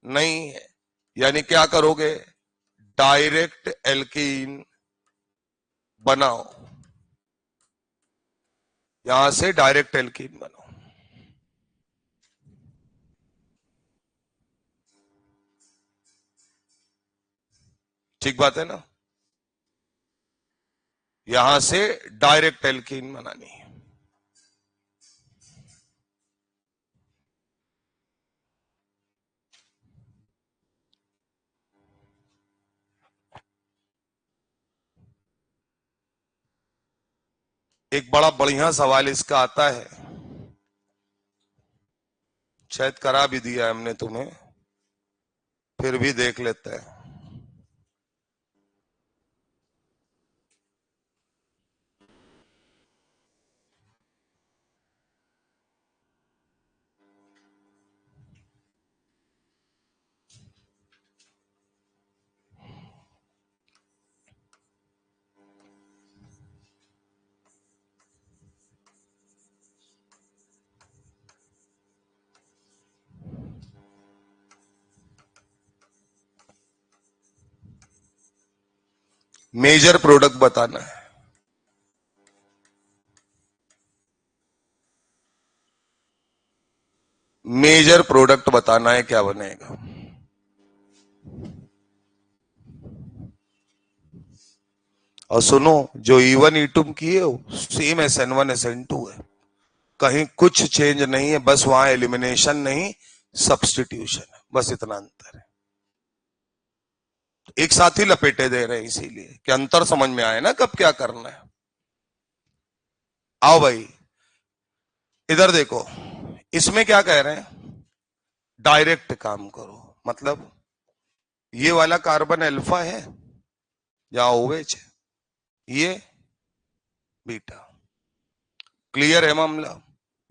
A: नहीं है? यानी क्या करोगे? डायरेक्ट एल्कीन बनाओ, यहां से डायरेक्ट एल्कीन बनाओ। ठीक बात है ना? यहां से डायरेक्ट एल्कीन बनानी है। एक बड़ा बढ़िया सवाल इसका आता है, शायद करा भी दिया हमने तुम्हें, फिर भी देख लेते हैं। मेजर प्रोडक्ट बताना है। मेजर प्रोडक्ट बताना है, क्या बनेगा? और सुनो, जो E1 E2 किए हो सेम SN1 SN2 है, कहीं कुछ चेंज नहीं है, बस वहां एलिमिनेशन नहीं सब्स्टिट्यूशन है, बस इतना अंतर है। एक साथ ही लपेटे दे रहे हैं इसीलिए कि अंतर समझ में आए ना कब क्या करना है। आओ भाई इधर देखो, इसमें क्या कह रहे हैं? डायरेक्ट काम करो, मतलब ये वाला कार्बन अल्फा है या OH है, ये बीटा। क्लियर है मामला?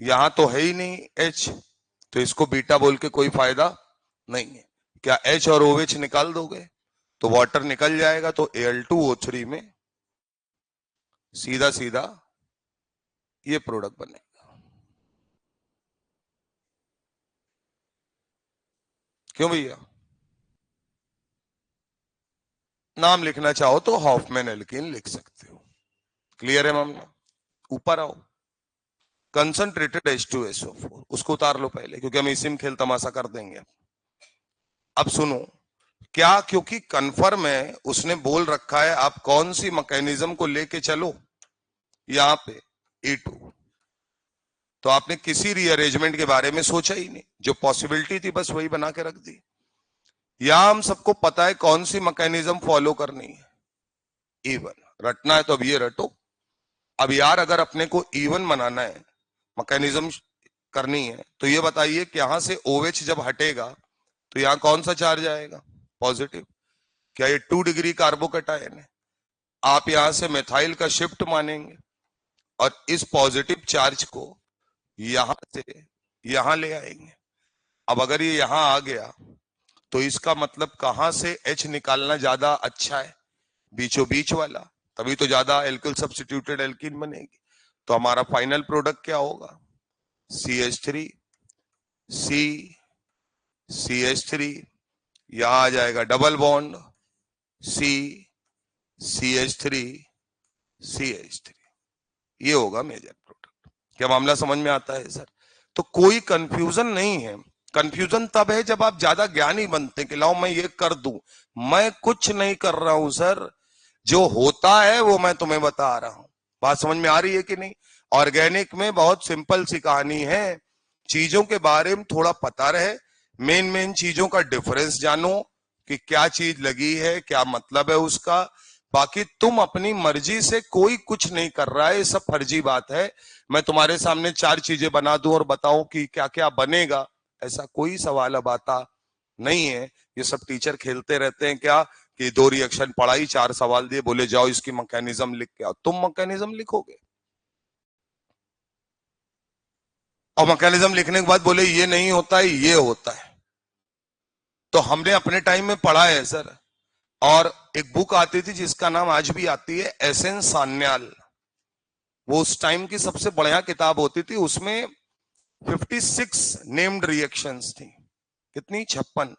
A: यहां तो है ही नहीं H, तो इसको बीटा बोल के कोई फायदा नहीं है। क्या H और OH निकाल दोगे तो वाटर निकल जाएगा, तो Al2O3 में सीधा सीधा ये प्रोडक्ट बनेगा। क्यों भैया? नाम लिखना चाहो तो हॉफमैन एल्कीन लिख सकते हो। क्लियर है मामला? ऊपर आओ, कंसंट्रेटेड H2SO4 उसको उतार लो पहले, क्योंकि हम इसी में खेल तमाशा कर देंगे। अब सुनो, क्या क्योंकि कन्फर्म है, उसने बोल रखा है आप कौन सी मैकेनिज्म को लेके चलो यहां पे E2, तो आपने किसी रीअरेंजमेंट के बारे में सोचा ही नहीं, जो पॉसिबिलिटी थी बस वही बना के रख दी। यहां हम सबको पता है कौन सी मैकेनिज्म फॉलो करनी है, E1 रटना है तो अब ये रटो। अब यार अगर अपने को E1 बनाना है, मैकेनिज्म करनी है, तो ये बताइए कि यहां से OH जब हटेगा तो यहां कौन सा चार्ज आएगा? पॉजिटिव। क्या ये 2 डिग्री कार्बोकेटायन है? आप यहां से मिथाइल का शिफ्ट मानेंगे और इस पॉजिटिव चार्ज को यहां से यहां ले आएंगे। अब अगर ये यहां आ गया तो इसका मतलब कहां से H निकालना ज्यादा अच्छा है? बीचों बीच वाला, तभी तो ज्यादा एल्किल सब्स्टिट्यूटेड एल्कीन बनेगी। तो हमारा फाइनल प्रोडक्ट क्या होगा? CH3 C CH3, यहां आ जाएगा double bond C CH3 CH3, ये होगा मेजर प्रोडक्ट। क्या मामला समझ में आता है सर? तो कोई कंफ्यूजन नहीं है। कंफ्यूजन तब है जब आप ज्यादा ज्ञानी बनते कि लाओ मैं ये कर दूं। मैं कुछ नहीं कर रहा हूं सर, जो होता है वो मैं तुम्हें बता रहा हूं। बात समझ में आ रही है कि नहीं? ऑर्गेनिक में बहुत सिंपल सी कहानी है, चीजों के बारे में थोड़ा पता रहे, मेन मेन चीजों का डिफरेंस जानो कि क्या चीज लगी है, क्या मतलब है उसका। बाकी तुम अपनी मर्जी से कोई कुछ नहीं कर रहा है, ये सब फर्जी बात है। मैं तुम्हारे सामने 4 चीजें बना दूं और बताऊं कि क्या क्या बनेगा, ऐसा कोई सवाल अब आता नहीं है। ये सब टीचर खेलते रहते हैं क्या कि 2 रिएक्शन पढ़ाई, 4 सवाल दिए, बोले जाओ इसकी मैकेनिज्म लिख के आओ। तुम मैकेनिज्म लिखोगे और मैकेनिज्म लिखने के बाद बोले ये नहीं होता है, ये होता है। तो हमने अपने टाइम में पढ़ा है सर। और एक बुक आती थी जिसका नाम आज भी आती है, एसएन सान्याल। वो उस टाइम की सबसे बढ़िया किताब होती थी। उसमें 56 नेम्ड रिएक्शंस थी। कितनी? 56।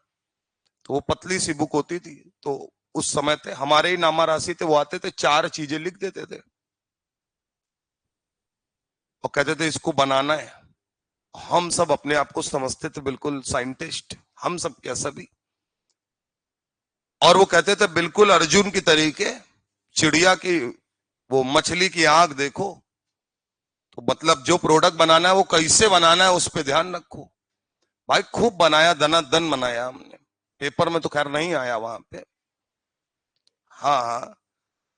A: तो वो पतली सी बुक होती थी। तो उस समय थे हमारे ही नामा राशि थे, वो आते थे 4 चीजें लिख देते थे और कहते थे इसको बनाना है। हम सब अपने आप को समझते थे बिल्कुल साइंटिस्ट, हम सब क्या सभी। और वो कहते थे बिल्कुल अर्जुन की तरीके, चिड़िया की वो मछली की आंख देखो, तो मतलब जो प्रोडक्ट बनाना है वो कैसे बनाना है उस पर ध्यान रखो। भाई खूब बनाया, दनादन बनाया हमने। पेपर में तो खैर नहीं आया वहां पे। हाँ,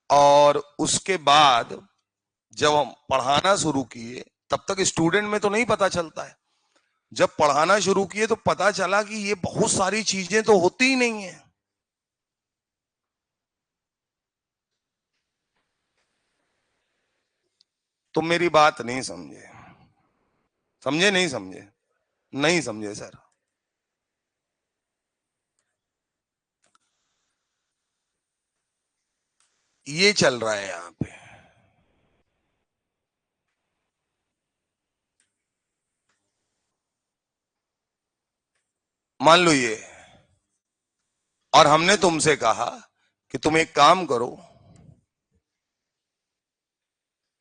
A: और उसके बाद जब हम पढ़ाना शुरू किए, तब तक स्टूडेंट में तो नहीं पता चलता है। जब पढ़ाना शुरू किए तो पता चला कि ये बहुत सारी चीजें तो होती ही नहीं है। तुम मेरी बात नहीं समझे। समझे नहीं समझे? नहीं समझे सर। ये चल रहा है यहां पे। मान लो ये, और हमने तुमसे कहा कि तुम एक काम करो,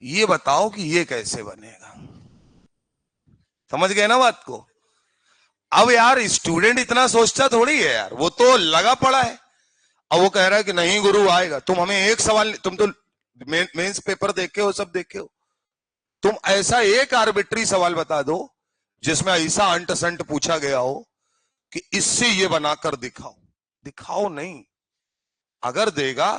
A: ये बताओ कि ये कैसे बनेगा। समझ गए ना बात को? अब यार स्टूडेंट इतना सोचता थोड़ी है यार, वो तो लगा पड़ा है। अब वो कह रहा है कि नहीं गुरु आएगा। तुम हमें एक सवाल, तुम तो मेंस पेपर देखे हो, सब देखे हो। तुम ऐसा एक आर्बिट्री सवाल बता दो जिसमें ऐसा अंट संट पूछा गया हो कि इससे ये बनाकर दिखाओ। दिखाओ नहीं, अगर देगा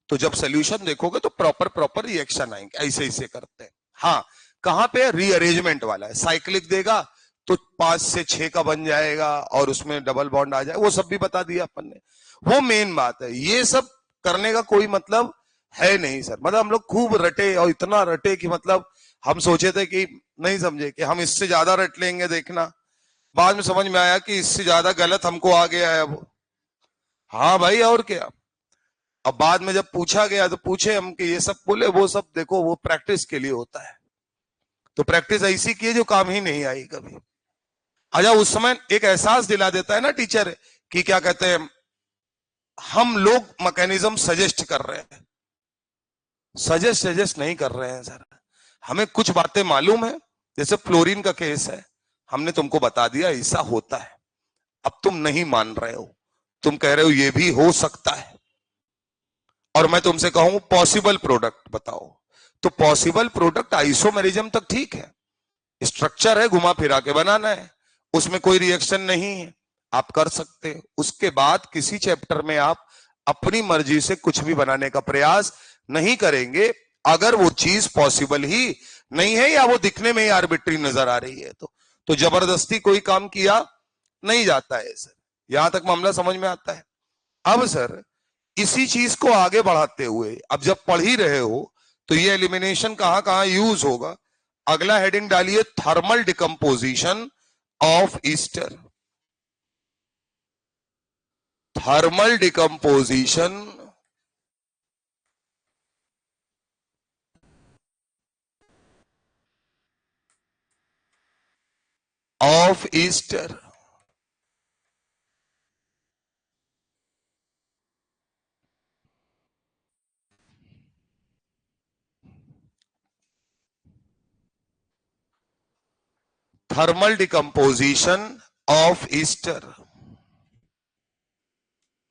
A: तो जब सोल्यूशन देखोगे तो प्रॉपर प्रॉपर रिएक्शन आएंगे, ऐसे ऐसे करते हैं। हाँ, कहां पे रीअरेंजमेंट वाला है, साइक्लिक देगा तो 5 से 6 का बन जाएगा और उसमें डबल बॉन्ड आ जाए, वो सब भी बता दिया अपन ने। वो मेन बात है। ये सब करने का कोई मतलब है नहीं सर। मतलब हम लोग खूब रटे, और इतना रटे कि मतलब हम सोचे थे कि, नहीं समझे, कि हम इससे ज्यादा रट लेंगे। देखना बाद में समझ में आया कि इससे ज्यादा गलत हमको आ गया है अब। हाँ भाई, और क्या। अब बाद में जब पूछा गया तो पूछे हम कि ये सब, बोले वो सब देखो वो प्रैक्टिस के लिए होता है। तो प्रैक्टिस ऐसी की जो काम ही नहीं आई कभी। अच्छा, उस समय एक एहसास दिला देता है ना टीचर कि क्या कहते हैं, हम लोग मैकेनिज्म सजेस्ट कर रहे हैं। सजेस्ट नहीं कर रहे हैं सर। हमें कुछ बातें मालूम है, जैसे फ्लोरीन का केस है, हमने तुमको बता दिया ऐसा होता है। अब तुम नहीं मान रहे हो, तुम कह रहे हो ये भी हो सकता है। और मैं तुमसे कहूं पॉसिबल प्रोडक्ट बताओ, तो पॉसिबल प्रोडक्ट आइसोमेरिज्म तक ठीक है, स्ट्रक्चर है, घुमा फिरा के बनाना है, उसमें कोई रिएक्शन नहीं है, आप कर सकते हैं। उसके बाद किसी चैप्टर में आप अपनी मर्जी से कुछ भी बनाने का प्रयास नहीं करेंगे अगर वो चीज पॉसिबल ही नहीं है या वो दिखने में ही आर्बिट्री नजर आ रही है। तो जबरदस्ती कोई काम किया नहीं जाता है सर। यहां तक मामला समझ में आता है। अब सर इसी चीज को आगे बढ़ाते हुए, अब जब पढ़ ही रहे हो तो ये एलिमिनेशन कहां कहां यूज होगा, अगला हेडिंग डालिए, thermal decomposition of Easter. Thermal decomposition of Easter. Thermal decomposition of Easter.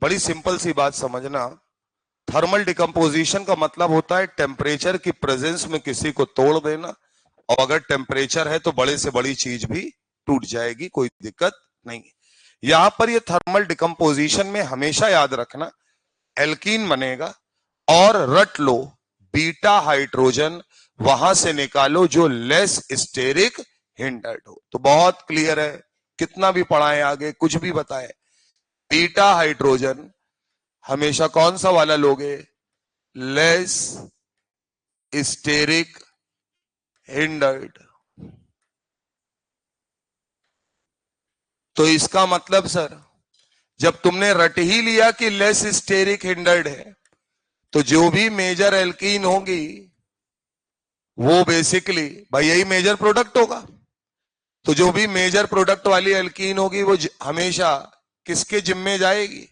A: बड़ी सिंपल सी बात समझना। थर्मल डिकम्पोजिशन का मतलब होता है टेम्परेचर की प्रेजेंस में किसी को तोड़ देना, और अगर टेम्परेचर है तो बड़े से बड़ी चीज भी टूट जाएगी, कोई दिक्कत नहीं। यहां पर ये थर्मल डिकम्पोजिशन में हमेशा याद रखना, एल्कीन बनेगा और रट लो बीटा हाइड्रोजन वहां से निकालो जो लेस स्टेरिक हिंडर्ड हो। तो बहुत क्लियर है, कितना भी पढ़ाएं आगे, कुछ भी बताएं, बीटा हाइड्रोजन हमेशा कौन सा वाला लोगे? Less steric hindered. तो इसका मतलब सर, जब तुमने रट ही लिया कि लेस स्टेरिक हिंडर्ड है, तो जो भी मेजर एल्कीन होगी वो बेसिकली भाई यही मेजर प्रोडक्ट होगा। तो जो भी मेजर प्रोडक्ट वाली एल्कीन होगी वो हमेशा किसके जिम्मे जाएगी?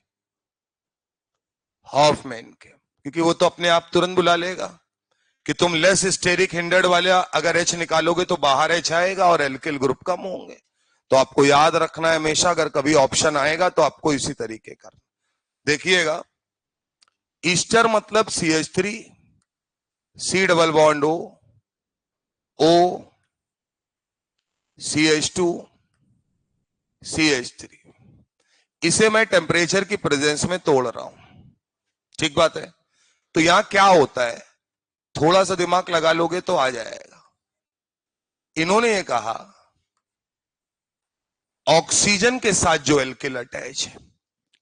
A: हॉफमैन के, क्योंकि वो तो अपने आप तुरंत बुला लेगा कि तुम लेस स्टेरिक हिंडर्ड वाले अगर एच निकालोगे तो बाहर एच आएगा और एल्किल ग्रुप कम होंगे। तो आपको याद रखना है हमेशा, अगर कभी ऑप्शन आएगा तो आपको इसी तरीके करना। देखिएगा, ईस्टर मतलब CH3, C double bond O CH2 CH3। इसे मैं टेम्परेचर की प्रेजेंस में तोड़ रहा हूं, ठीक बात है। तो यहां क्या होता है, थोड़ा सा दिमाग लगा लोगे तो आ जाएगा। इन्होंने ये कहा ऑक्सीजन के साथ जो एल्किल अटैच है,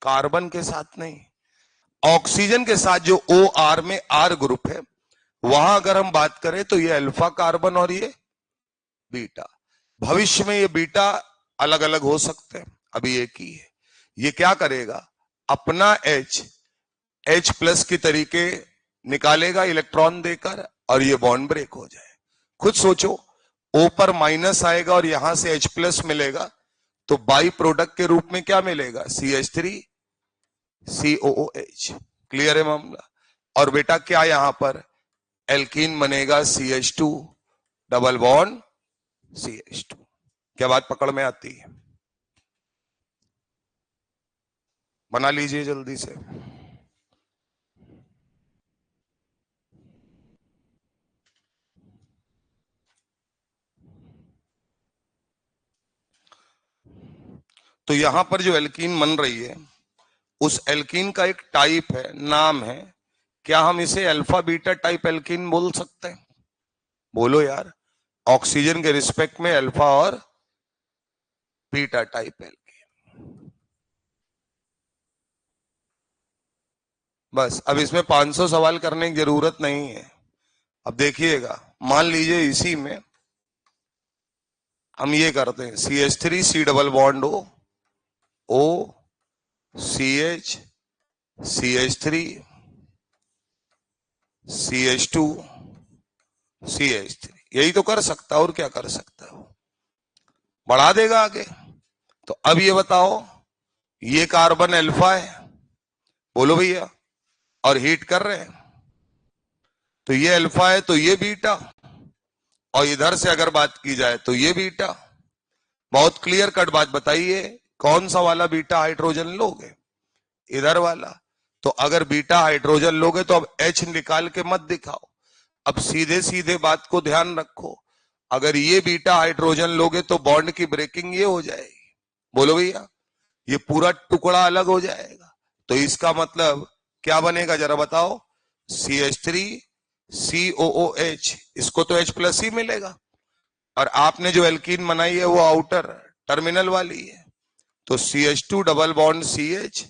A: कार्बन के साथ नहीं, ऑक्सीजन के साथ जो OR में R ग्रुप है, वहां अगर हम बात करें तो ये अल्फा कार्बन और ये बीटा। भविष्य में ये बीटा अलग अलग हो सकते हैं, अभी एक ही है। ये क्या करेगा, अपना H प्लस की तरीके निकालेगा इलेक्ट्रॉन देकर और ये बॉन्ड ब्रेक हो जाए। खुद सोचो, O पर माइनस आएगा और यहां से H प्लस मिलेगा, तो बाई प्रोडक्ट के रूप में क्या मिलेगा? CH3 COOH। क्लियर है मामला? और बेटा क्या यहां पर एल्कीन बनेगा? CH2 double bond CH2। क्या बात पकड़ में आती है? बना लीजिए जल्दी से। तो यहां पर जो एल्कीन बन रही है, उस एल्कीन का एक टाइप है, नाम है, क्या हम इसे अल्फा बीटा टाइप एल्कीन बोल सकते हैं? बोलो यार। ऑक्सीजन के रिस्पेक्ट में अल्फा और बीटा टाइप एल्कीन। बस अब इसमें 500 सवाल करने की जरूरत नहीं है। अब देखिएगा, मान लीजिए इसी में हम ये करते हैं, CH3 C double bond O CH CH3 CH2 CH3, यही तो कर सकता, और क्या कर सकता है? बढ़ा देगा आगे। तो अब ये बताओ, ये कार्बन अल्फा है, बोलो भैया, और हीट कर रहे हैं, तो ये अल्फा है, तो ये बीटा, और इधर से अगर बात की जाए तो ये बीटा। बहुत क्लियर कट बात बताइए, कौन सा वाला बीटा हाइड्रोजन लोगे? इधर वाला। तो अगर बीटा हाइड्रोजन लोगे तो अब H निकाल के मत दिखाओ, अब सीधे सीधे बात को ध्यान रखो। अगर ये बीटा हाइड्रोजन लोगे तो बॉन्ड की ब्रेकिंग ये हो जाएगी, बोलो भैया, ये पूरा टुकड़ा अलग हो जाएगा। तो इसका मतलब क्या बनेगा जरा बताओ? CH3 COOH, इसको तो H प्लस ही मिलेगा, और आपने जो एल्कीन बनाई है वो आउटर टर्मिनल वाली है। तो CH2 double bond CH,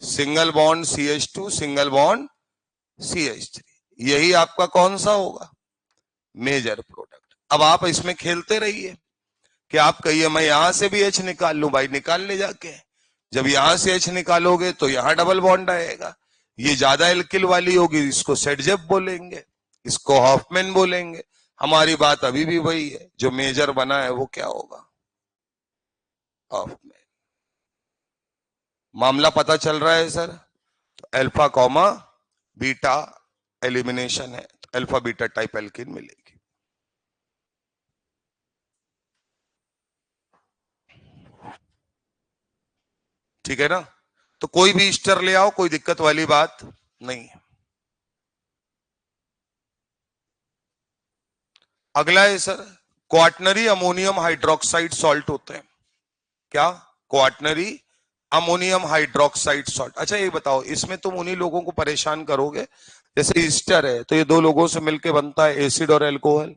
A: single bond CH2, single bond CH3, यही आपका कौन सा होगा? Major product. अब आप इसमें खेलते रहिए कि आप कहिए मैं यहां से भी H निकाल लूं, भाई निकाल ले जाके। जब यहां से H निकालोगे तो यहां डबल बॉन्ड आएगा, ये ज्यादा एल्किल वाली होगी, इसको सेडजेप बोलेंगे, इसको हॉफमैन बोलेंगे। हमारी बात अभी भी वही है, जो मेजर बना है वो क्या होगा? हॉफमैन। मामला पता चल रहा है सर? तो अल्फा कॉमा बीटा एलिमिनेशन है, तो अल्फा बीटा टाइप एल्कीन मिलेगी। ठीक है ना? तो कोई भी ईस्टर ले आओ, कोई दिक्कत वाली बात नहीं है। अगला है sir, quaternary ammonium hydroxide salt होते हैं। क्या? Quaternary ammonium hydroxide salt. अच्छा ये बताओ, इसमें तुम उन्हीं लोगों को परेशान करोगे, जैसे ईस्टर है तो ये दो लोगों से मिलकर बनता है, एसिड और एल्कोहल,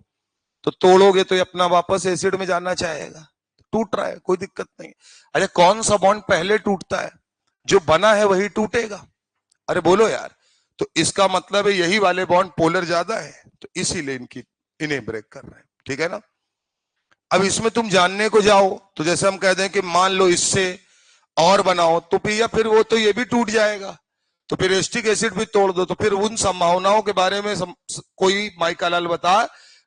A: तो तोड़ोगे तो ये अपना वापस एसिड में जाना चाहेगा, टूट रहा है, कोई दिक्कत नहीं। अच्छा कौन सा बॉन्ड पहले टूटता है? जो बना है वही टूटेगा। अरे बोलो यार, तो इसका मतलब है यही वाले बॉन्ड पोलर ज्यादा है, तो इसीलिए इन्हें ब्रेक कर रहे हैं, ठीक है ना। अब इसमें तुम जानने को जाओ तो जैसे हम कहते हैं कि मान लो इससे और बनाओ, तो भैया फिर वो तो ये भी टूट जाएगा, तो फिर एस्टिक एसिड भी तोड़ दो, तो फिर उन संभावनाओं के बारे में कोई माइका लाल बता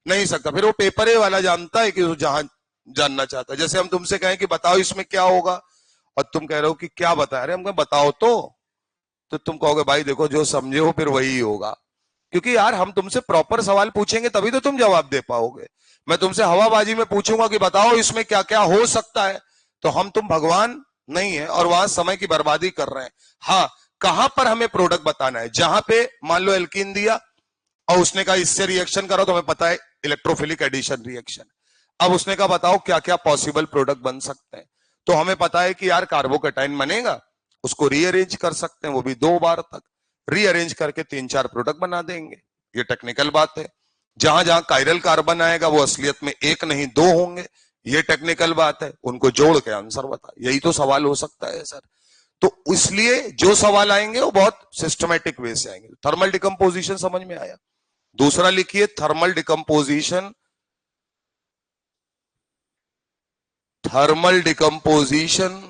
A: नहीं सकता, फिर वो पेपर ए वाला जानता है कि वो जहां जानना चाहता है। जैसे हम तुमसे कहें कि बताओ इसमें क्या होगा, और तुम कह रहे हो कि क्या बता रहे, हम कहें बताओ तो तुम कहोगे भाई देखो जो समझे हो फिर वही होगा, क्योंकि यार हम तुमसे प्रॉपर सवाल पूछेंगे तभी तो तुम जवाब दे पाओगे। मैं तुमसे हवाबाजी में पूछूंगा कि बताओ इसमें क्या क्या हो सकता है, तो हम तुम भगवान नहीं है और वहां समय की बर्बादी कर रहे हैं। हाँ, कहां पर हमें प्रोडक्ट बताना है, जहां पे मान लो एल्कीन दिया और उसने कहा इससे रिएक्शन करो, तो हमें पता है इलेक्ट्रोफिलिक एडिशन रिएक्शन। अब उसने कहा बताओ क्या क्या पॉसिबल प्रोडक्ट बन सकते हैं, तो हमें पता है कि यार कार्बोकेटाइन बनेगा, उसको रीअरेंज कर सकते हैं, वो भी 2 बार तक रीअरेंज करके 3-4 प्रोडक्ट बना देंगे। ये टेक्निकल बात है। जहां जहां कायरल कार्बन आएगा वो असलियत में 1 नहीं 2 होंगे, ये टेक्निकल बात है। उनको जोड़ के आंसर बता, यही तो सवाल हो सकता है सर। तो इसलिए जो सवाल आएंगे वो बहुत सिस्टमेटिक वे से आएंगे। थर्मल डिकम्पोजिशन समझ में आया। दूसरा लिखिए thermal decomposition, thermal decomposition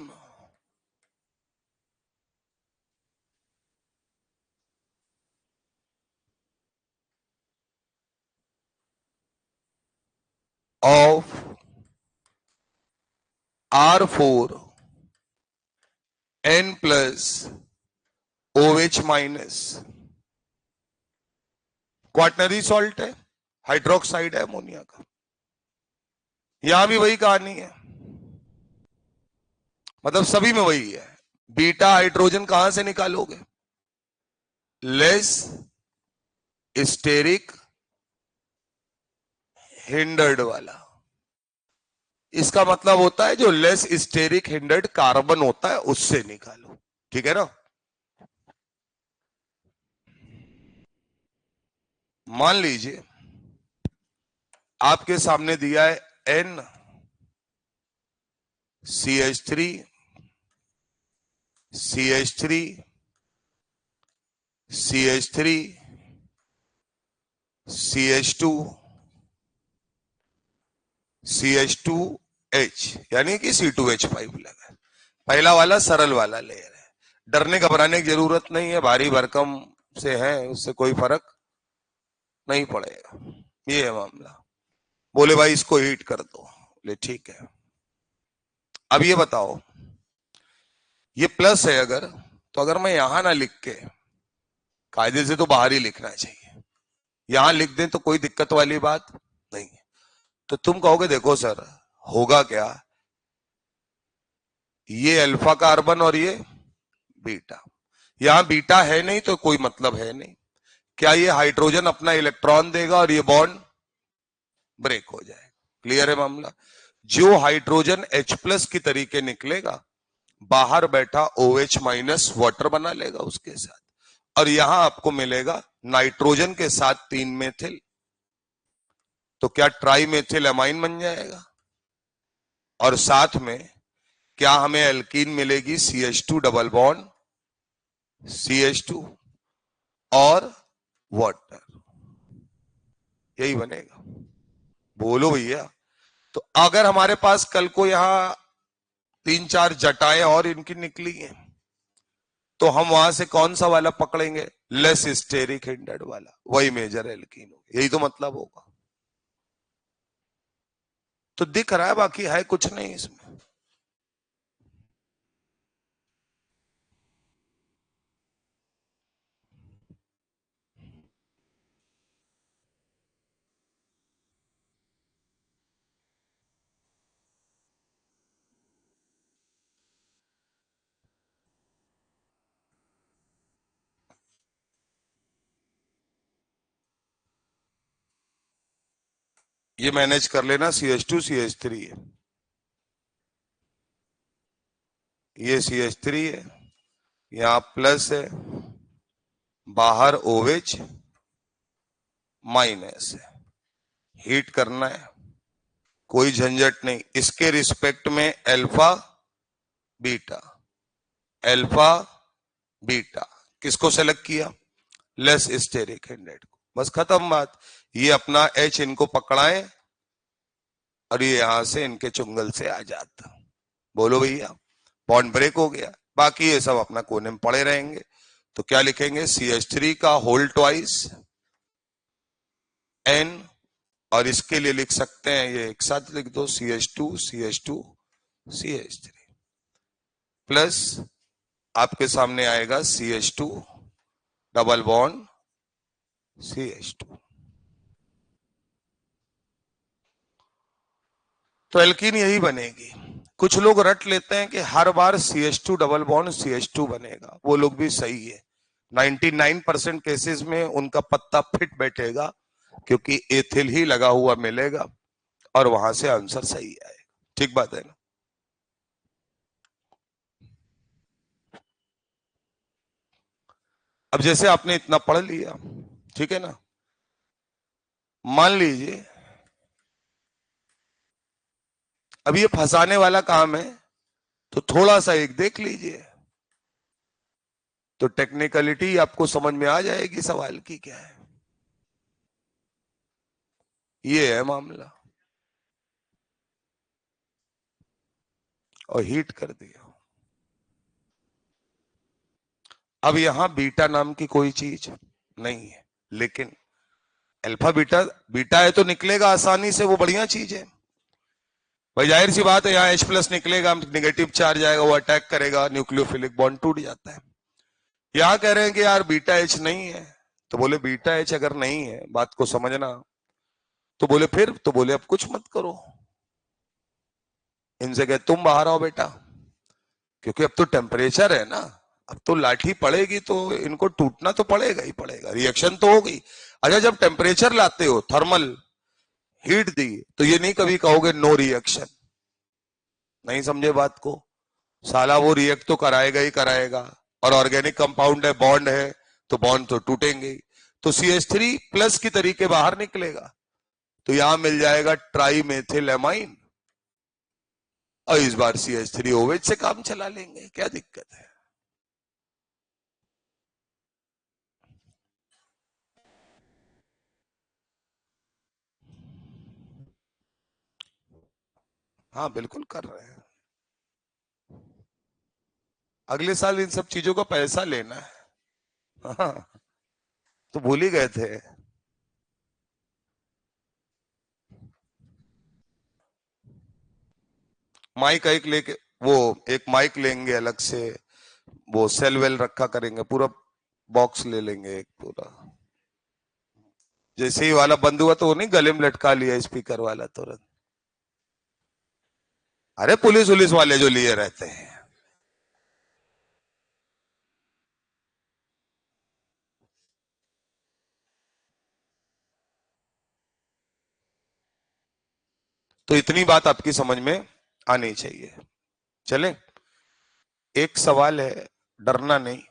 A: of R4 N plus OH minus, quaternary salt है, हाइड्रोक्साइड है अमोनिया का। यहां भी वही कहानी है, मतलब सभी में वही है। बीटा हाइड्रोजन कहां से निकालोगे, लेस स्टेरिक हिंडर्ड वाला। इसका मतलब होता है जो लेस स्टेरिक हिंडर्ड कार्बन होता है उससे निकालो, ठीक है ना। मान लीजिए आपके सामने दिया है N CH3 CH3 CH3 CH2 CH2H, यानी कि C2H5 लगा। पहला वाला सरल वाला लेयर है, डरने घबराने की जरूरत नहीं है, भारी भरकम से है उससे कोई फर्क नहीं पड़ेगा। ये है मामला। बोले भाई इसको हीट कर दो, बोले ठीक है। अब ये बताओ ये प्लस है अगर, तो अगर मैं यहां ना लिख के, कायदे से तो बाहर ही लिखना चाहिए, यहां लिख दें तो कोई दिक्कत वाली बात नहीं है। तो तुम कहोगे देखो सर होगा क्या, ये अल्फा कार्बन और ये बीटा, यहां बीटा है नहीं तो कोई मतलब है नहीं। क्या ये हाइड्रोजन अपना इलेक्ट्रॉन देगा और ये बॉन्ड ब्रेक हो जाएगा। क्लियर है मामला। जो हाइड्रोजन H प्लस की तरीके निकलेगा, बाहर बैठा OH माइनस वाटर बना लेगा उसके साथ, और यहां आपको मिलेगा नाइट्रोजन के साथ 3 मेथिल, तो क्या ट्राई मेथिल अमाइन बन जाएगा। और साथ में क्या हमें एल्कीन मिलेगी CH2 डबल बॉन्ड CH2 और वाटर, यही बनेगा। बोलो भैया, तो अगर हमारे पास कल को यहां 3-4 जटाएं और इनकी निकली हैं, तो हम वहां से कौन सा वाला पकड़ेंगे, लेस स्टेरिक हिंडर्ड वाला, वही मेजर एल्कीन होगा। यही तो मतलब होगा। तो दिख रहा है, बाकी है कुछ नहीं इसमें। ये मैनेज कर लेना, CH2 CH3 है, ये CH3 है, यहां प्लस है, बाहर OH माइनस है, हीट करना है, कोई झंझट नहीं। इसके रिस्पेक्ट में अल्फा बीटा, अल्फा बीटा, किसको सेलेक्ट किया? लेस स्टेरिक हैंडेड को। बस खत्म बात। ये अपना एच इनको पकड़ाएं और ये यहां से इनके चुंगल से आ जाता। बोलो भैया, बॉन्ड ब्रेक हो गया। बाकी ये सब अपना कोने में पड़े रहेंगे। तो क्या लिखेंगे? CH3 का होल ट्वाइस N, और इसके लिए लिख सकते हैं, ये एक साथ लिख दो, CH2 CH2 CH3 प्लस आपके सामने आएगा CH2 डबल बॉन्ड CH2। तो एल्कीन यही बनेगी। कुछ लोग रट लेते हैं कि हर बार CH2 डबल बॉन्ड CH2 बनेगा, वो लोग भी सही है। 99% केसेस में उनका पत्ता फिट बैठेगा, क्योंकि एथिल ही लगा हुआ मिलेगा और वहां से आंसर सही आएगा। ठीक बात है ना? अब जैसे आपने इतना पढ़ लिया, ठीक है ना, मान लीजिए अब ये फंसाने वाला काम है, तो थोड़ा सा एक देख लीजिए, तो टेक्निकलिटी आपको समझ में आ जाएगी सवाल की क्या है। ये है मामला, और हीट कर दिया। अब यहां बीटा नाम की कोई चीज नहीं है, लेकिन अल्फा बीटा, बीटा है तो निकलेगा आसानी से, वो बढ़िया चीज है भाई। जाहिर सी बात है, यहाँ H+ निकलेगा, निगेटिव चार्ज आएगा, वो अटैक करेगा, न्यूक्लियोफिलिक बॉन्ड टूट जाता है। यहां कह रहे हैं कि यार बीटा H नहीं है, तो बोले बीटा H अगर नहीं है, बात को समझना, तो बोले फिर, तो बोले अब कुछ मत करो, इनसे कहे तुम बाहर आओ बेटा, क्योंकि अब तो टेम्परेचर है ना, अब तो लाठी पड़ेगी तो इनको टूटना तो पड़ेगा ही पड़ेगा, रिएक्शन तो होगी। अच्छा, जब टेम्परेचर लाते हो, थर्मल हीट दी, तो ये नहीं कभी कहोगे नो रिएक्शन। नहीं समझे बात को? साला वो रिएक्ट तो कराएगा ही कराएगा, और ऑर्गेनिक कंपाउंड है, बॉन्ड है, तो बॉन्ड तो टूटेंगे। तो CH3+ की तरीके बाहर निकलेगा, तो यहां मिल जाएगा ट्राई मेथिल एमाइन, और इस बार CH3OH से काम चला लेंगे, क्या दिक्कत है? हाँ बिल्कुल कर रहे हैं। अगले साल इन सब चीजों का पैसा लेना है। हाँ, तो भूल ही गए थे। माइक एक लेके, वो एक माइक लेंगे अलग से, वो सेल वेल रखा करेंगे, पूरा बॉक्स ले लेंगे एक पूरा। जैसे ही वाला बंद हुआ तो वो नहीं गले में लटका लिया स्पीकर वाला तुरंत। अरे पुलिस वुलिस वाले जो लिए रहते हैं। तो इतनी बात आपकी समझ में आनी चाहिए। चले, एक सवाल है, डरना नहीं,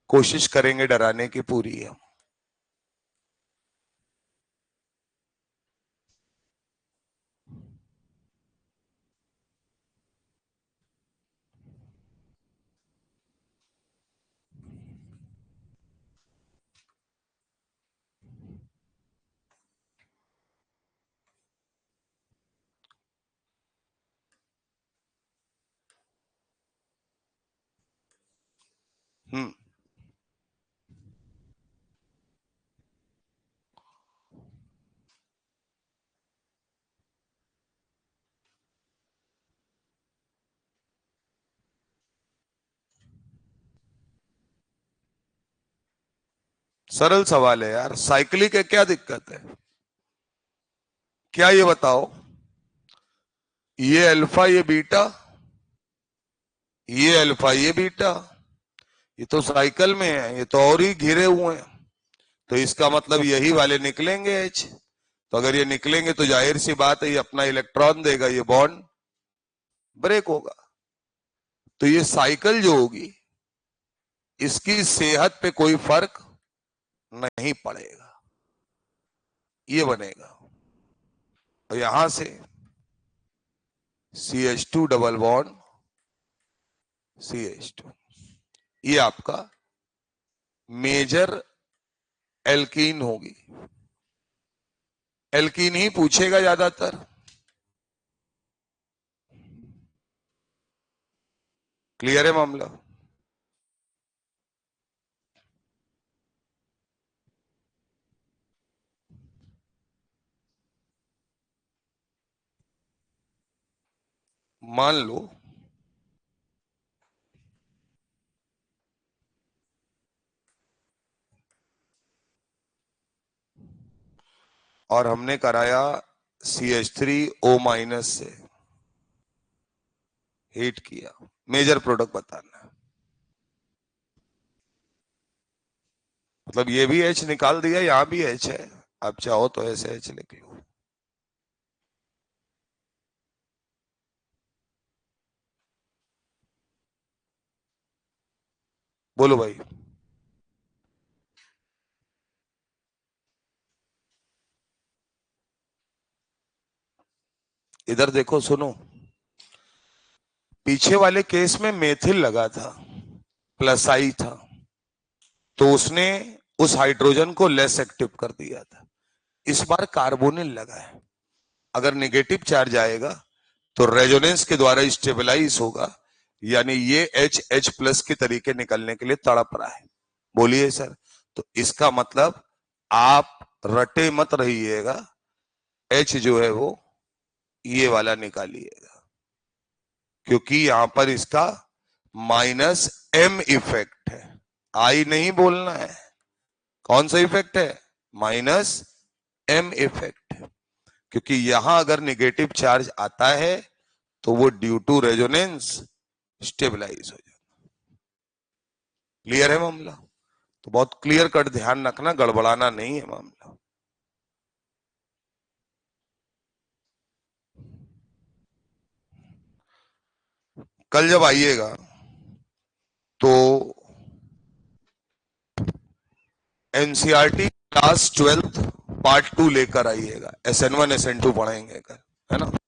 A: कोशिश करेंगे डराने की पूरी है। हम्म। सरल सवाल है यार, साइक्लिक है, क्या दिक्कत है? क्या ये बताओ, ये अल्फा ये बीटा, ये अल्फा ये बीटा, ये तो साइकिल में है, ये तो और ही घिरे हुए हैं, तो इसका मतलब यही वाले निकलेंगे एच। तो अगर ये निकलेंगे तो जाहिर सी बात है, ये अपना इलेक्ट्रॉन देगा, ये बॉन्ड ब्रेक होगा। तो ये साइकिल जो होगी, इसकी सेहत पे कोई फर्क नहीं पड़ेगा, ये बनेगा। और यहां से CH2 डबल बॉन्ड CH2, ये आपका मेजर एल्कीन होगी। एल्कीन ही पूछेगा ज्यादातर। क्लियर है मामला? मान लो और हमने कराया CH3O- से हीट किया, मेजर प्रोडक्ट बताना है। मतलब ये भी H निकाल दिया, यहां भी H है, आप चाहो तो ऐसे H लिख लो। बोलो भाई। इधर देखो, सुनो, पीछे वाले केस में मेथिल लगा था, प्लस आई था, तो उसने उस हाइड्रोजन को लेस एक्टिव कर दिया था। इस बार कार्बोनिल लगा है, अगर नेगेटिव चार्ज आएगा तो रेजोनेंस के द्वारा स्टेबलाइज होगा, यानी ये H के तरीके निकलने के लिए तड़प रहा है। बोलिए सर। तो इसका मतलब आप रटे मत रहिएगा, H जो है वो ये वाला निकालिएगा, क्योंकि यहां पर इसका -M इफेक्ट है। आई नहीं बोलना है, कौन सा इफेक्ट है? -M इफेक्ट है। क्योंकि यहां अगर निगेटिव चार्ज आता है तो वो ड्यू टू रेजोनेंस स्टेबलाइज हो जाए। क्लियर है मामला? तो बहुत क्लियर कट ध्यान रखना, गड़बड़ाना नहीं है मामला। कल जब आइएगा तो NCERT क्लास 12th पार्ट 2 लेकर आइएगा। SN1 SN2 पढ़ेंगे कल, है ना?